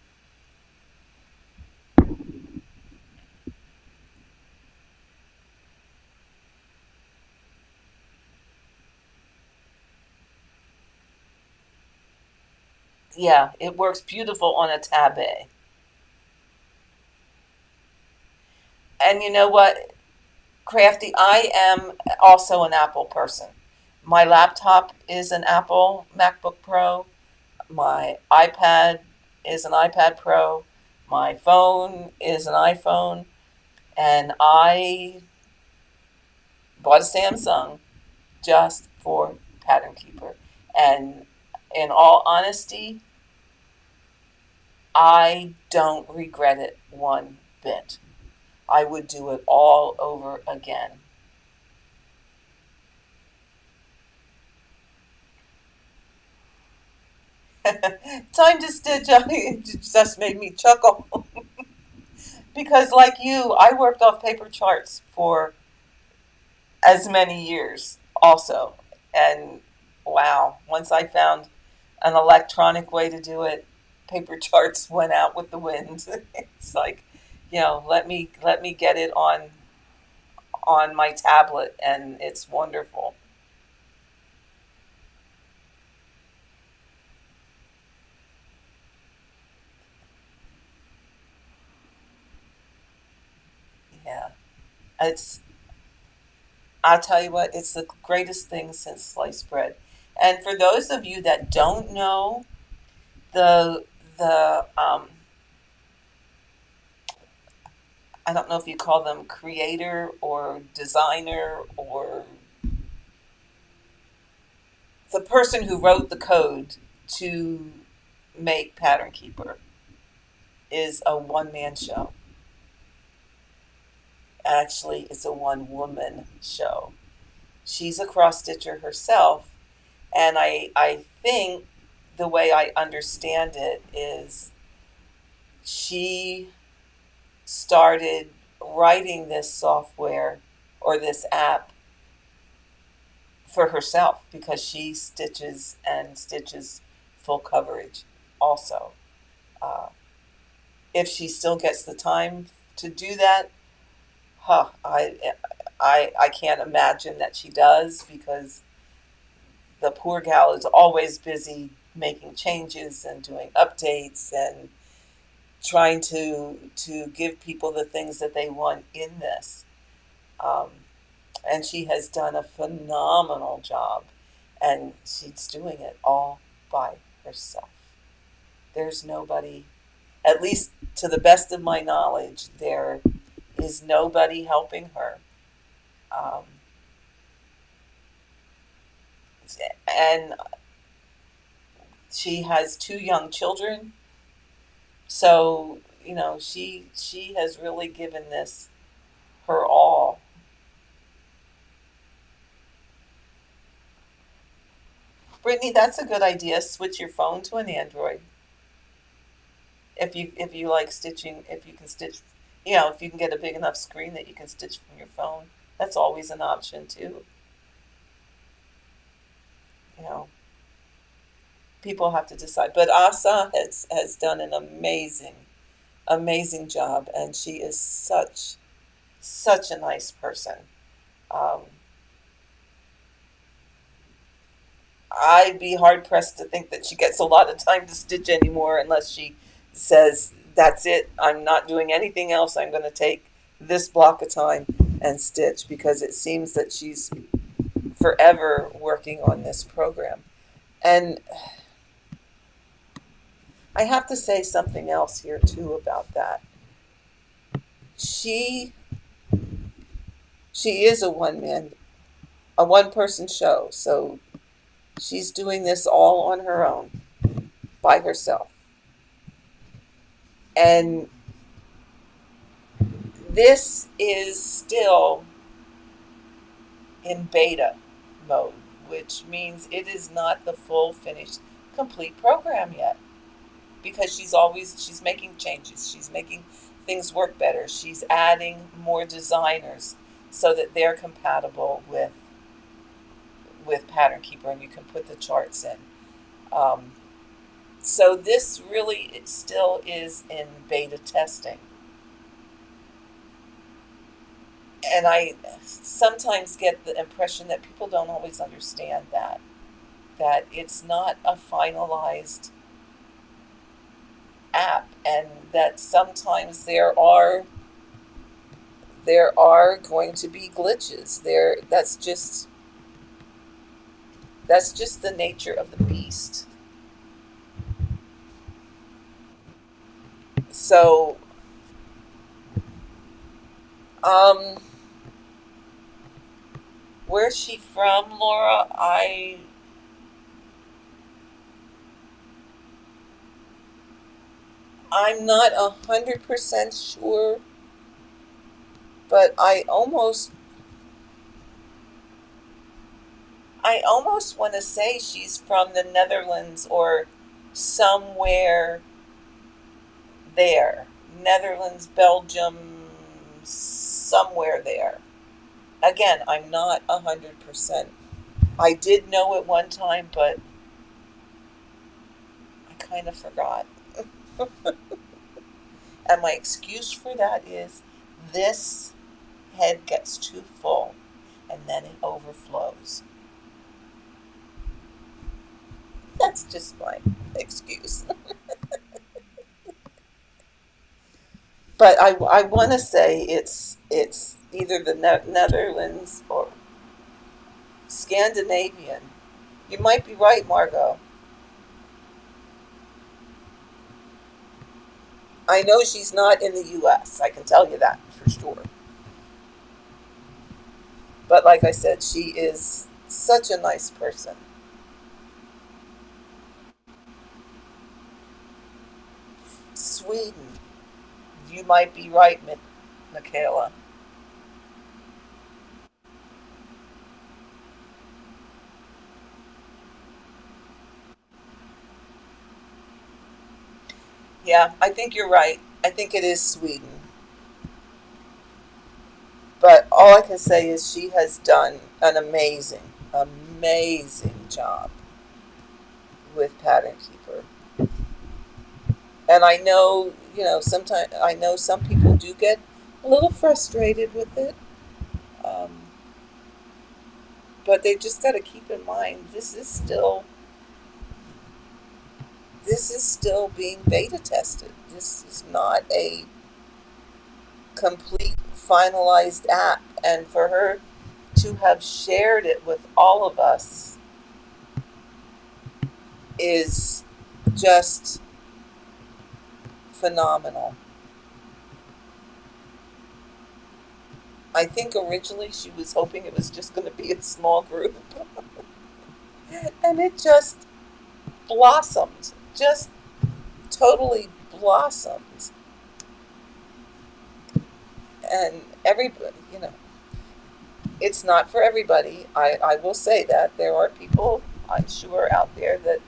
Yeah, it works beautiful on a Tab A. And you know what, Crafty, I am also an Apple person. My laptop is an Apple MacBook Pro. My iPad is an iPad Pro. My phone is an iPhone. And I bought a Samsung just for Pattern Keeper. And in all honesty, I don't regret it one bit. I would do it all over again. Time to stitch just made me chuckle because, like you, I worked off paper charts for as many years also. And wow, once I found an electronic way to do it, paper charts went out with the wind. It's like, let me get it on my tablet, and it's wonderful. Yeah. It's I'll tell you what, it's the greatest thing since sliced bread. And for those of you that don't know, the the I don't know if you call them creator or designer or the person who wrote the code to make Pattern Keeper is a one man show. Actually, it's a one woman show. She's a cross stitcher herself, and I think the way I understand it is she started writing this software or this app for herself because she stitches and stitches full coverage also. Uh, if she still gets the time to do that, huh, I can't imagine that she does because the poor gal is always busy making changes and doing updates and trying to give people the things that they want in this. Um, and she has done a phenomenal job, and she's doing it all by herself. There's nobody, at least to the best of my knowledge, there is nobody helping her. Um, and she has two young children, so she has really given this her all. Brittany, that's a good idea. Switch your phone to an Android if you like stitching. If you can stitch, if you can get a big enough screen that you can stitch from your phone, that's always an option too. You know, people have to decide. But Asa has done an amazing job, and she is such a nice person. Um, I'd be hard pressed to think that she gets a lot of time to stitch anymore unless she says, "That's it. I'm not doing anything else. I'm going to take this block of time and stitch," because it seems that she's forever working on this program. And I have to say something else here too about that. She she is a one person show, so she's doing this all on her own by herself. And this is still in beta mode, which means it is not the full finished complete program yet because she's making changes. She's making things work better. She's adding more designers so that they're compatible with with Pattern Keeper, and you can put the charts in. Um, so this really, it still is in beta testing. And I sometimes get the impression that people don't always understand that it's not a finalized app, and that sometimes there are going to be glitches there. That's just the nature of the beast. So um where's she from, Laura? I'm not 100% sure, but I almost want to say she's from the Netherlands or somewhere there. Netherlands, Belgium, somewhere there. Again, I'm not 100%. I did know at one time, but I kind of forgot. And my excuse for that is this head gets too full and then it overflows. That's just my excuse. But I want to say it's either the Netherlands or Scandinavian. You might be right, Margot. I know she's not in the U.S. I can tell you that for sure. But like I said, she is such a nice person. Sweden. You might be right, Michaela. Yeah, I think you're right. I think it is Sweden. But all I can say is she has done an amazing, amazing job with Pattern Keeper. And I know, sometimes I know some people do get a little frustrated with it. Um, but they just got to keep in mind this is still being beta tested. This is not a complete finalized app, and for her to have shared it with all of us is just phenomenal. I think originally she was hoping it was just going to be a small group, and it just blossomed, just totally blossomed. And everybody, it's not for everybody. I will say that there are people, I'm sure, out there that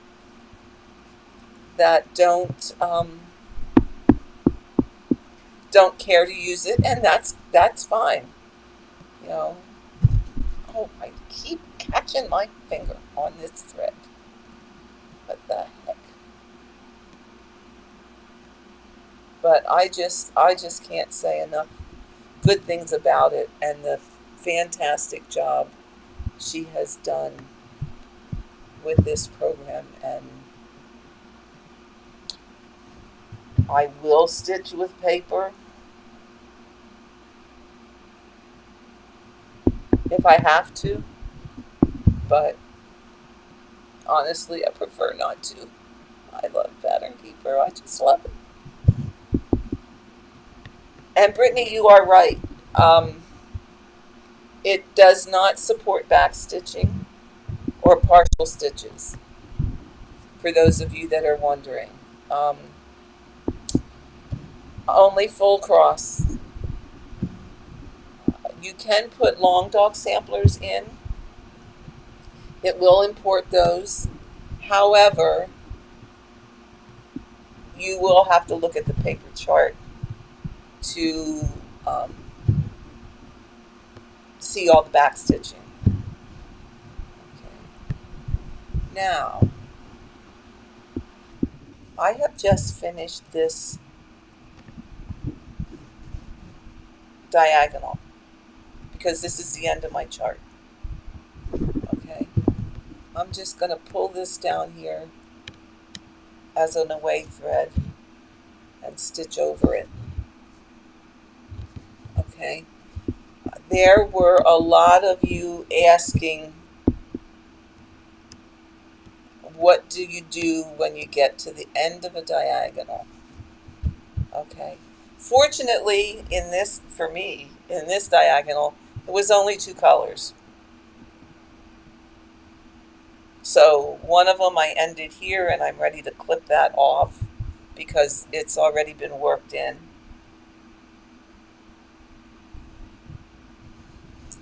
don't care to use it, and that's fine. You know. Oh, I keep catching my finger on this thread. What the heck? But I just can't say enough good things about it, and the fantastic job she has done with this program. And I will stitch with paper if I have to, but honestly, I prefer not to. I love Pattern Keeper. I just love it. And Brittany, you are right. Um, it does not support back stitching or partial stitches, for those of you that are wondering. Um, Only full cross. You can put long dog samplers in. It will import those. However, you will have to look at the paper chart to um, see all the back stitching. Okay. Now, I have just finished this diagonal because this is the end of my chart. Okay, I'm just going to pull this down here as an away thread and stitch over it. Okay, there were a lot of you asking, what do you do when you get to the end of a diagonal? Okay, fortunately, for me, in this diagonal, it was only two colors. So one of them I ended here, and I'm ready to clip that off because it's already been worked in.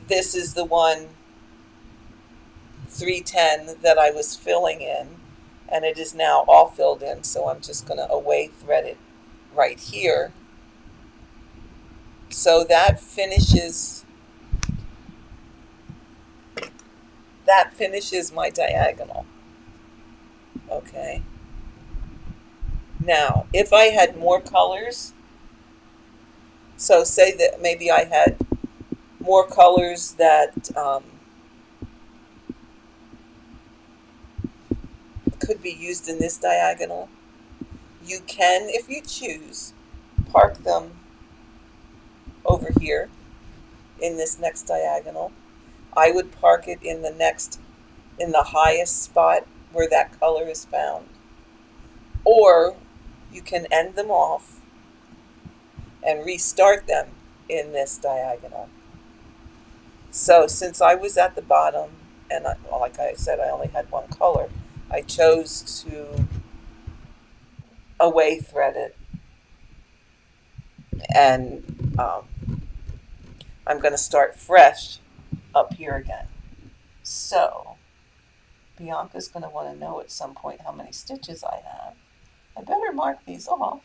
This is the one 310 that I was filling in, and it is now all filled in, so I'm just going to away thread it right here. So that finishes my diagonal. Okay. Now, if I had more colors, so say that maybe I had more colors that could be used in this diagonal, you can, if you choose, park them over here in this next diagonal. I would park it in the highest spot where that color is found. Or you can end them off and restart them in this diagonal. So since I was at the bottom, and like I said, I only had one color, I chose to away thread it. And I'm going to start fresh up here again. So Bianca's going to want to know at some point how many stitches I have. I better mark these off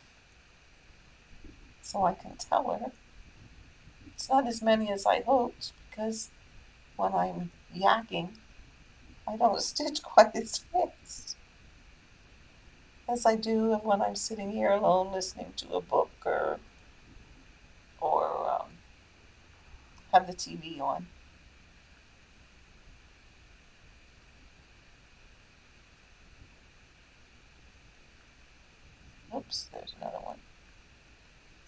so I can tell her. It's not as many as I hoped because when I'm yakking, I don't stitch quite as fast as I do when I'm sitting here alone listening to a book or have the TV on. Oops, there's another one.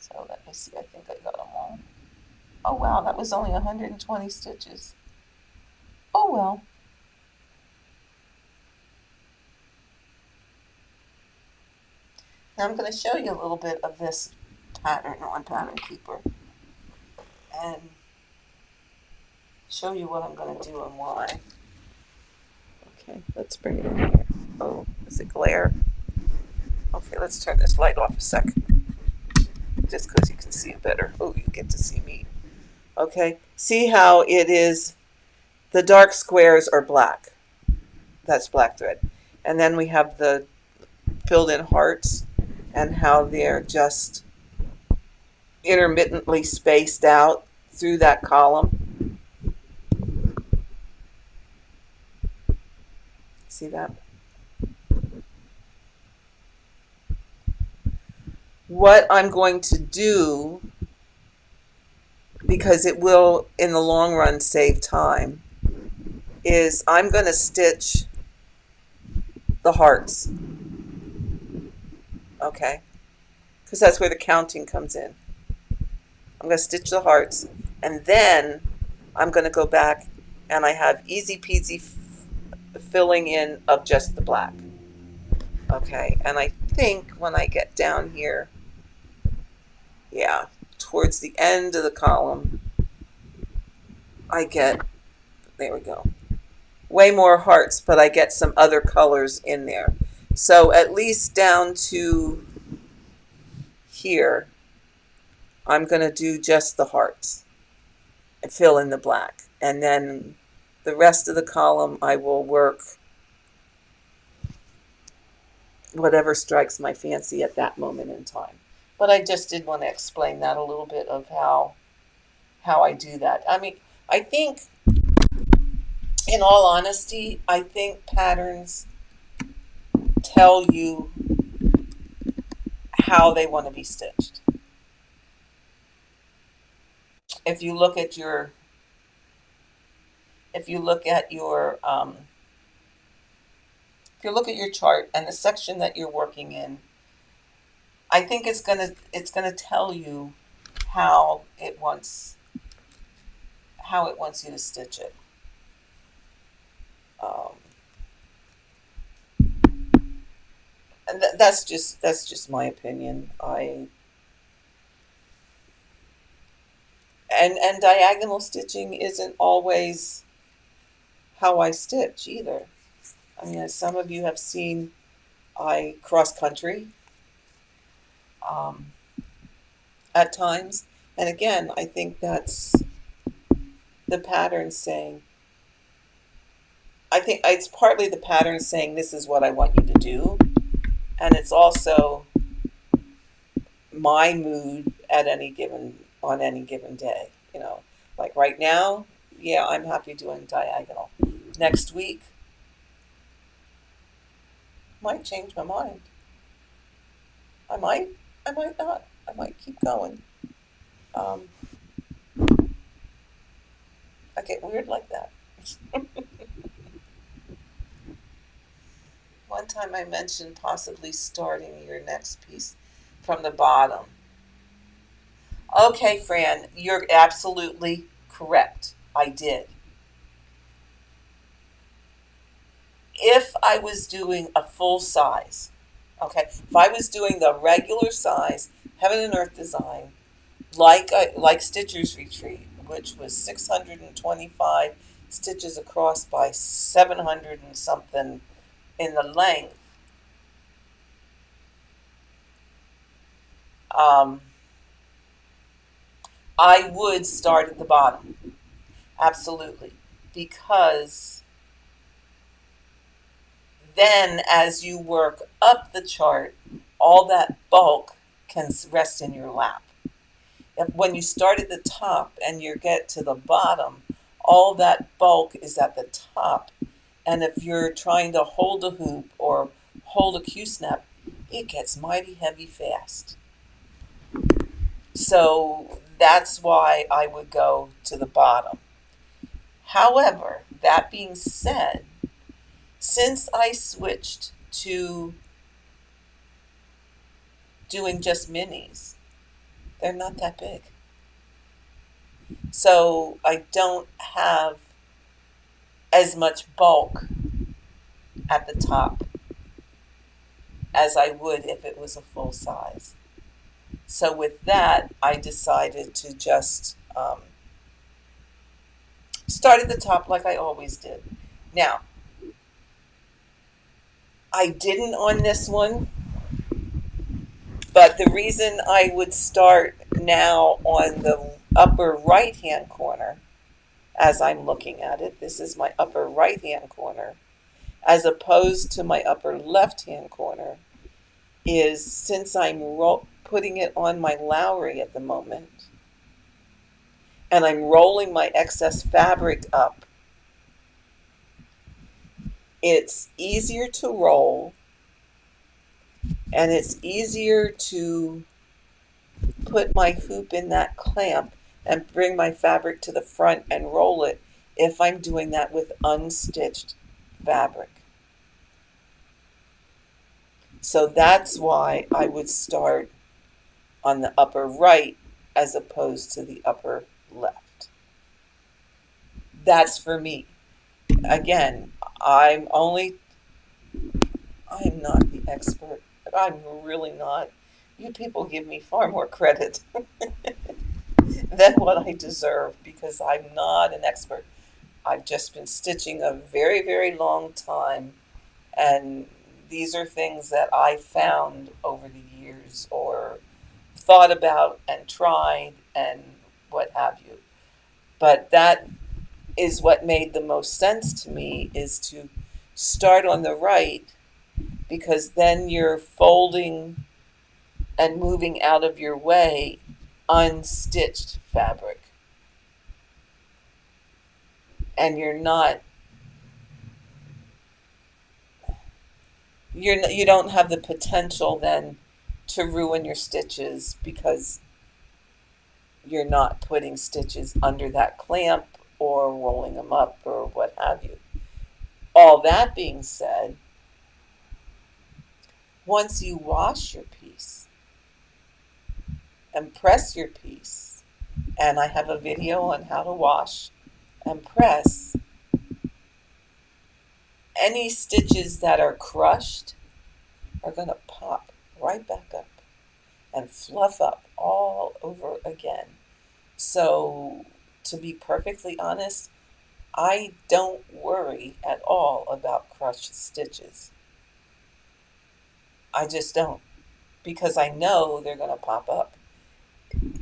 So let me see, I think I got them all. Oh wow, that was only 120 stitches. Oh well. Now I'm going to show you a little bit of this pattern on Pattern Keeper and show you what I'm going to do and why. Okay, let's bring it in here. Oh, is it glare? Okay, let's turn this light off a second, just because you can see it better. Oh, you get to see me. Okay, see how it is, the dark squares are black. That's black thread. And then we have the filled in hearts and how they're just intermittently spaced out through that column. See that? What I'm going to do, because it will in the long run save time, is I'm going to stitch the hearts. Okay? Because that's where the counting comes in. I'm going to stitch the hearts, and then I'm going to go back and I have easy peasy filling in of just the black. Okay, and I think when I get down here, yeah, towards the end of the column, I get, there we go, way more hearts, but I get some other colors in there. So at least down to here, I'm going to do just the hearts and fill in the black. And then the rest of the column, I will work whatever strikes my fancy at that moment in time. But I just did want to explain that a little bit of how I do that. I mean, I think, in all honesty, I think patterns tell you how they want to be stitched. If you look at your if you look at your if you look at your chart and the section that you're working in, I think it's gonna tell you how it wants you to stitch it. Um, and that's just my opinion. I and diagonal stitching isn't always how I stitch either. I mean, as some of you have seen, I cross country um, at times, and again, I think that's the pattern saying. I think it's partly the pattern saying this is what I want you to do, and it's also my mood at any given on any given day. Like right now, yeah, I'm happy doing diagonal. Next week, might change my mind. I might, I might not. I might keep going. Um, I get weird like that. One time I mentioned possibly starting your next piece from the bottom. Okay, Fran, you're absolutely correct. I did. If I was doing a full size, okay, if I was doing the regular size Heaven and Earth design, like Stitcher's Retreat, which was 625 stitches across by 700 and something in the length, um, I would start at the bottom. Absolutely. Because then as you work up the chart, all that bulk can rest in your lap. When you start at the top and you get to the bottom, all that bulk is at the top. And if you're trying to hold a hoop or hold a Q-snap, it gets mighty heavy fast. So that's why I would go to the bottom. However, that being said, since I switched to doing just minis, they're not that big. So I don't have as much bulk at the top as I would if it was a full size. So with that, I decided to just start at the top like I always did. Now, I didn't on this one, but the reason I would start now on the upper right-hand corner, as I'm looking at it, this is my upper right-hand corner, as opposed to my upper left-hand corner, is since I'm putting it on my Lowry at the moment, and I'm rolling my excess fabric up, it's easier to roll, and it's easier to put my hoop in that clamp and bring my fabric to the front and roll it if I'm doing that with unstitched fabric. So that's why I would start on the upper right as opposed to the upper left. That's for me. Again, I'm not the expert. I'm really not. You people give me far more credit than what I deserve because I'm not an expert. I've just been stitching a very, very long time, and these are things that I found over the years or thought about and tried and what have you. But that is what made the most sense to me, is to start on the right, because then you're folding and moving out of your way unstitched fabric. And you're not You don't have the potential then to ruin your stitches because you're not putting stitches under that clamp or rolling them up or what have you. All that being said, once you wash your piece and press your piece, and I have a video on how to wash and press, any stitches that are crushed are going to pop right back up and fluff up all over again. So, to be perfectly honest, I don't worry at all about crushed stitches. I just don't, because I know they're going to pop up.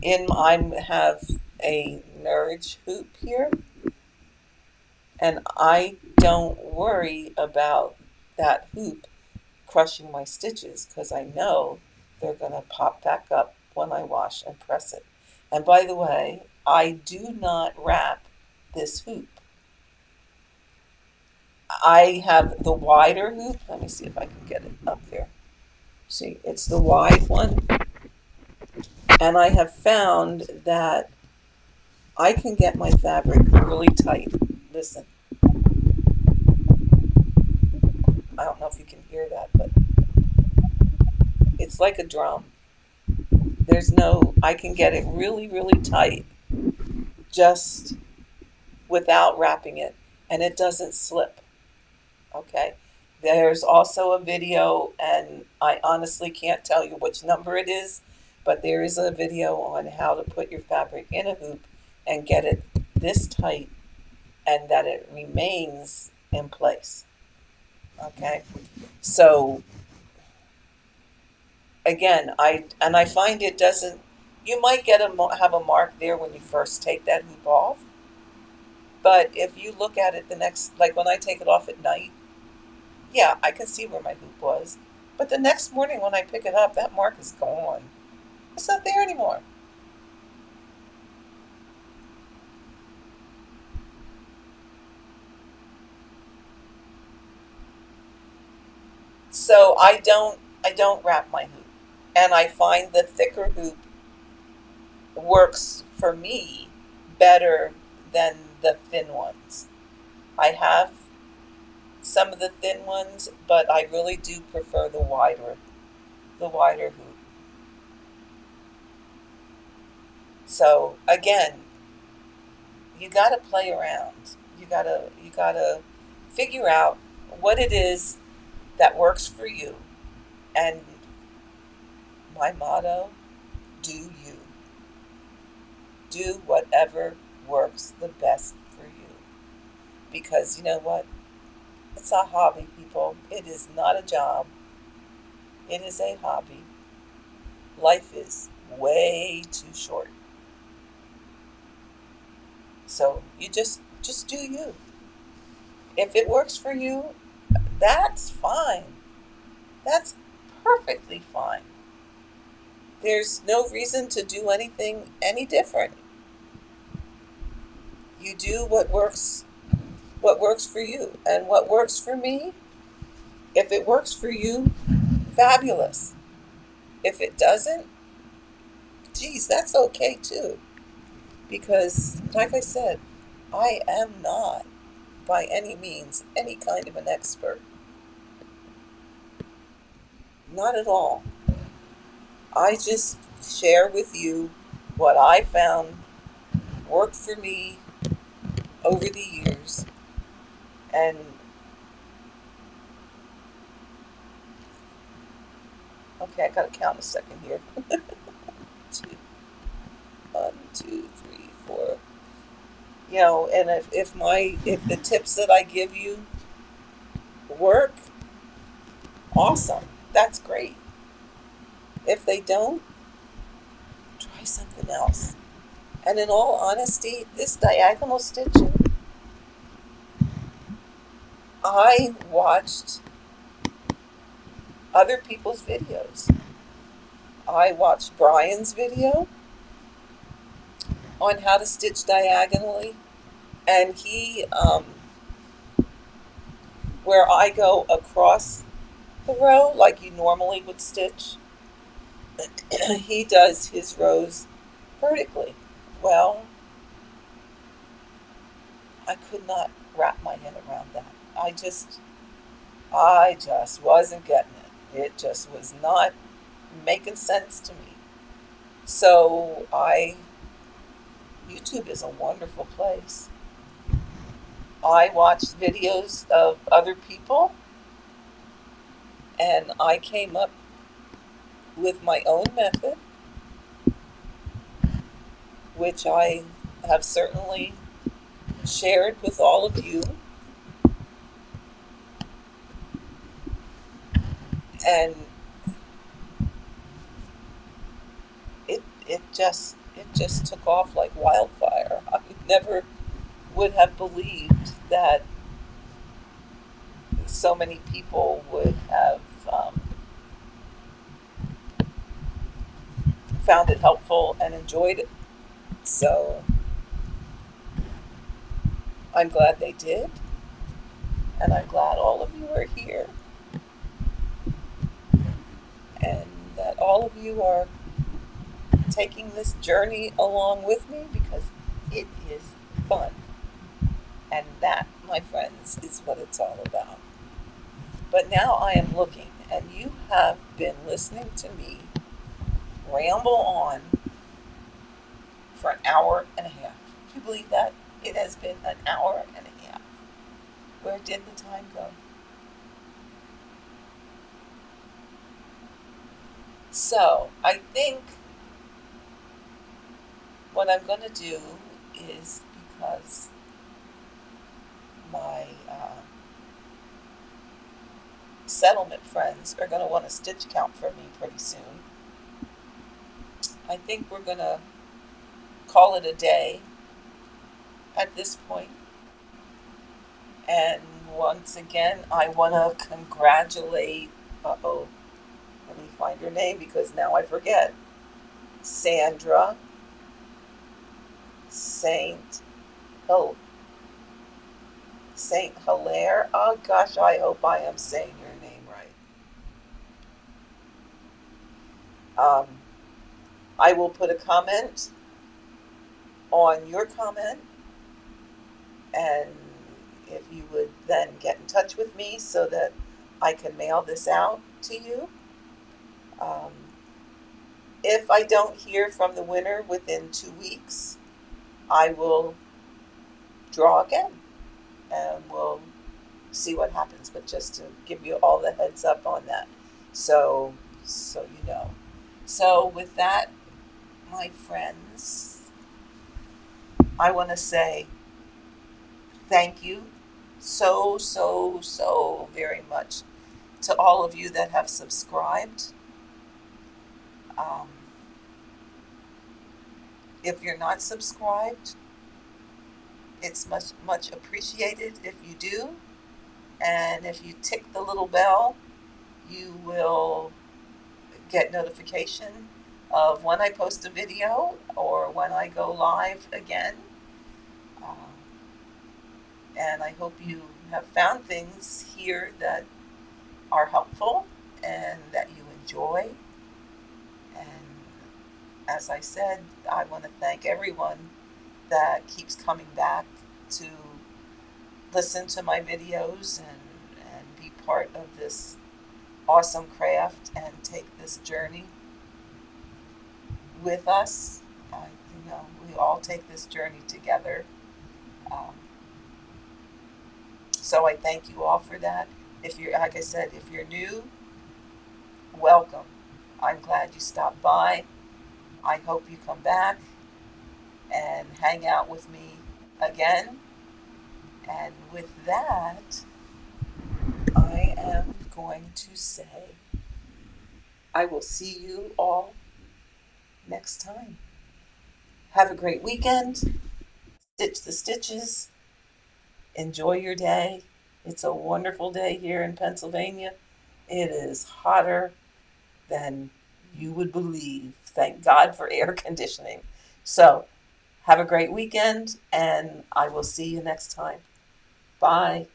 I have a Nurge hoop here, and I don't worry about that hoop crushing my stitches because I know they're going to pop back up when I wash and press it. And by the way, I do not wrap this hoop. I have the wider hoop. Let me see if I can get it up there. See, it's the wide one. And I have found that I can get my fabric really tight. Listen, I don't know if you can hear that, but it's like a drum. I can get it really, really tight just without wrapping it, and it doesn't slip. Okay. There's also a video, and I honestly can't tell you which number it is, but there is a video on how to put your fabric in a hoop and get it this tight and that it remains in place. Okay. So again, I find it doesn't. You might have a mark there when you first take that hoop off, but if you look at it the next, like when I take it off at night, yeah, I can see where my hoop was. But the next morning when I pick it up, that mark is gone. It's not there anymore. So I don't wrap my hoop. And I find the thicker hoop works for me better than the thin ones. I have some of the thin ones, but I really do prefer the wider hoop. So again, you got to play around. You got to figure out what it is that works for you. And my motto, do you. Do whatever works the best for you. Because you know what? It's a hobby, people. It is not a job. It is a hobby. Life is way too short. So you just do you. If it works for you, that's fine. That's perfectly fine. There's no reason to do anything any different. You do what works for you. And what works for me, if it works for you, fabulous. If it doesn't, geez, that's okay too. Because, like I said, I am not by any means any kind of an expert. Not at all. I just share with you what I found worked for me over the years. And okay, I gotta count a second here. Two, 1, 2, 3, 4. You know, and if the tips that I give you work, awesome. That's great. If they don't, try something else. And in all honesty, this diagonal stitching, I watched other people's videos. I watched Brian's video on how to stitch diagonally, and where I go across the row like you normally would stitch. He does his rows vertically. Well, I could not wrap my head around that. I just wasn't getting it. It just was not making sense to me. So I YouTube is a wonderful place. I watch videos of other people and I came up with my own method, which I have certainly shared with all of you. And it just took off like wildfire. I never would have believed that so many people would have found it helpful and enjoyed it. So I'm glad they did, and I'm glad all of you are here, and that all of you are taking this journey along with me because it is fun. And that, my friends, is what it's all about. But now I am looking, and you have been listening to me ramble on for an hour and a half. Can you believe that? It has been an hour and a half. Where did the time go? So, I think what I'm going to do is, because my settlement friends are going to want a stitch count from me pretty soon, I think we're going to call it a day at this point. And once again, I want to congratulate, uh-oh, let me find her name because now I forget. Sandra Saint Hil- Saint Hilaire. Oh gosh, I hope I am saying your name right. I will put a comment on your comment, and if you would then get in touch with me so that I can mail this out to you. Um, if I don't hear from the winner within 2 weeks, I will draw again and we'll see what happens. But just to give you all the heads up on that, so you know. So with that, my friends, I want to say thank you so very much to all of you that have subscribed. Um, if you're not subscribed, it's much appreciated if you do. And if you tick the little bell, you will get notification of when I post a video or when I go live again. Um, and I hope you have found things here that are helpful and that you enjoy. And as I said, I want to thank everyone that keeps coming back to listen to my videos and be part of this awesome craft and take this journey with us. We all take this journey together. Um, so I thank you all for that. If you're, like I said, if you're new, welcome. I'm glad you stopped by. I hope you come back and hang out with me again. And with that, I am going to say I will see you all next time. Have a great weekend. Stitch the stitches. Enjoy your day. It's a wonderful day here in Pennsylvania. It is hotter than you would believe. Thank God for air conditioning. So, have a great weekend, and I will see you next time. Bye.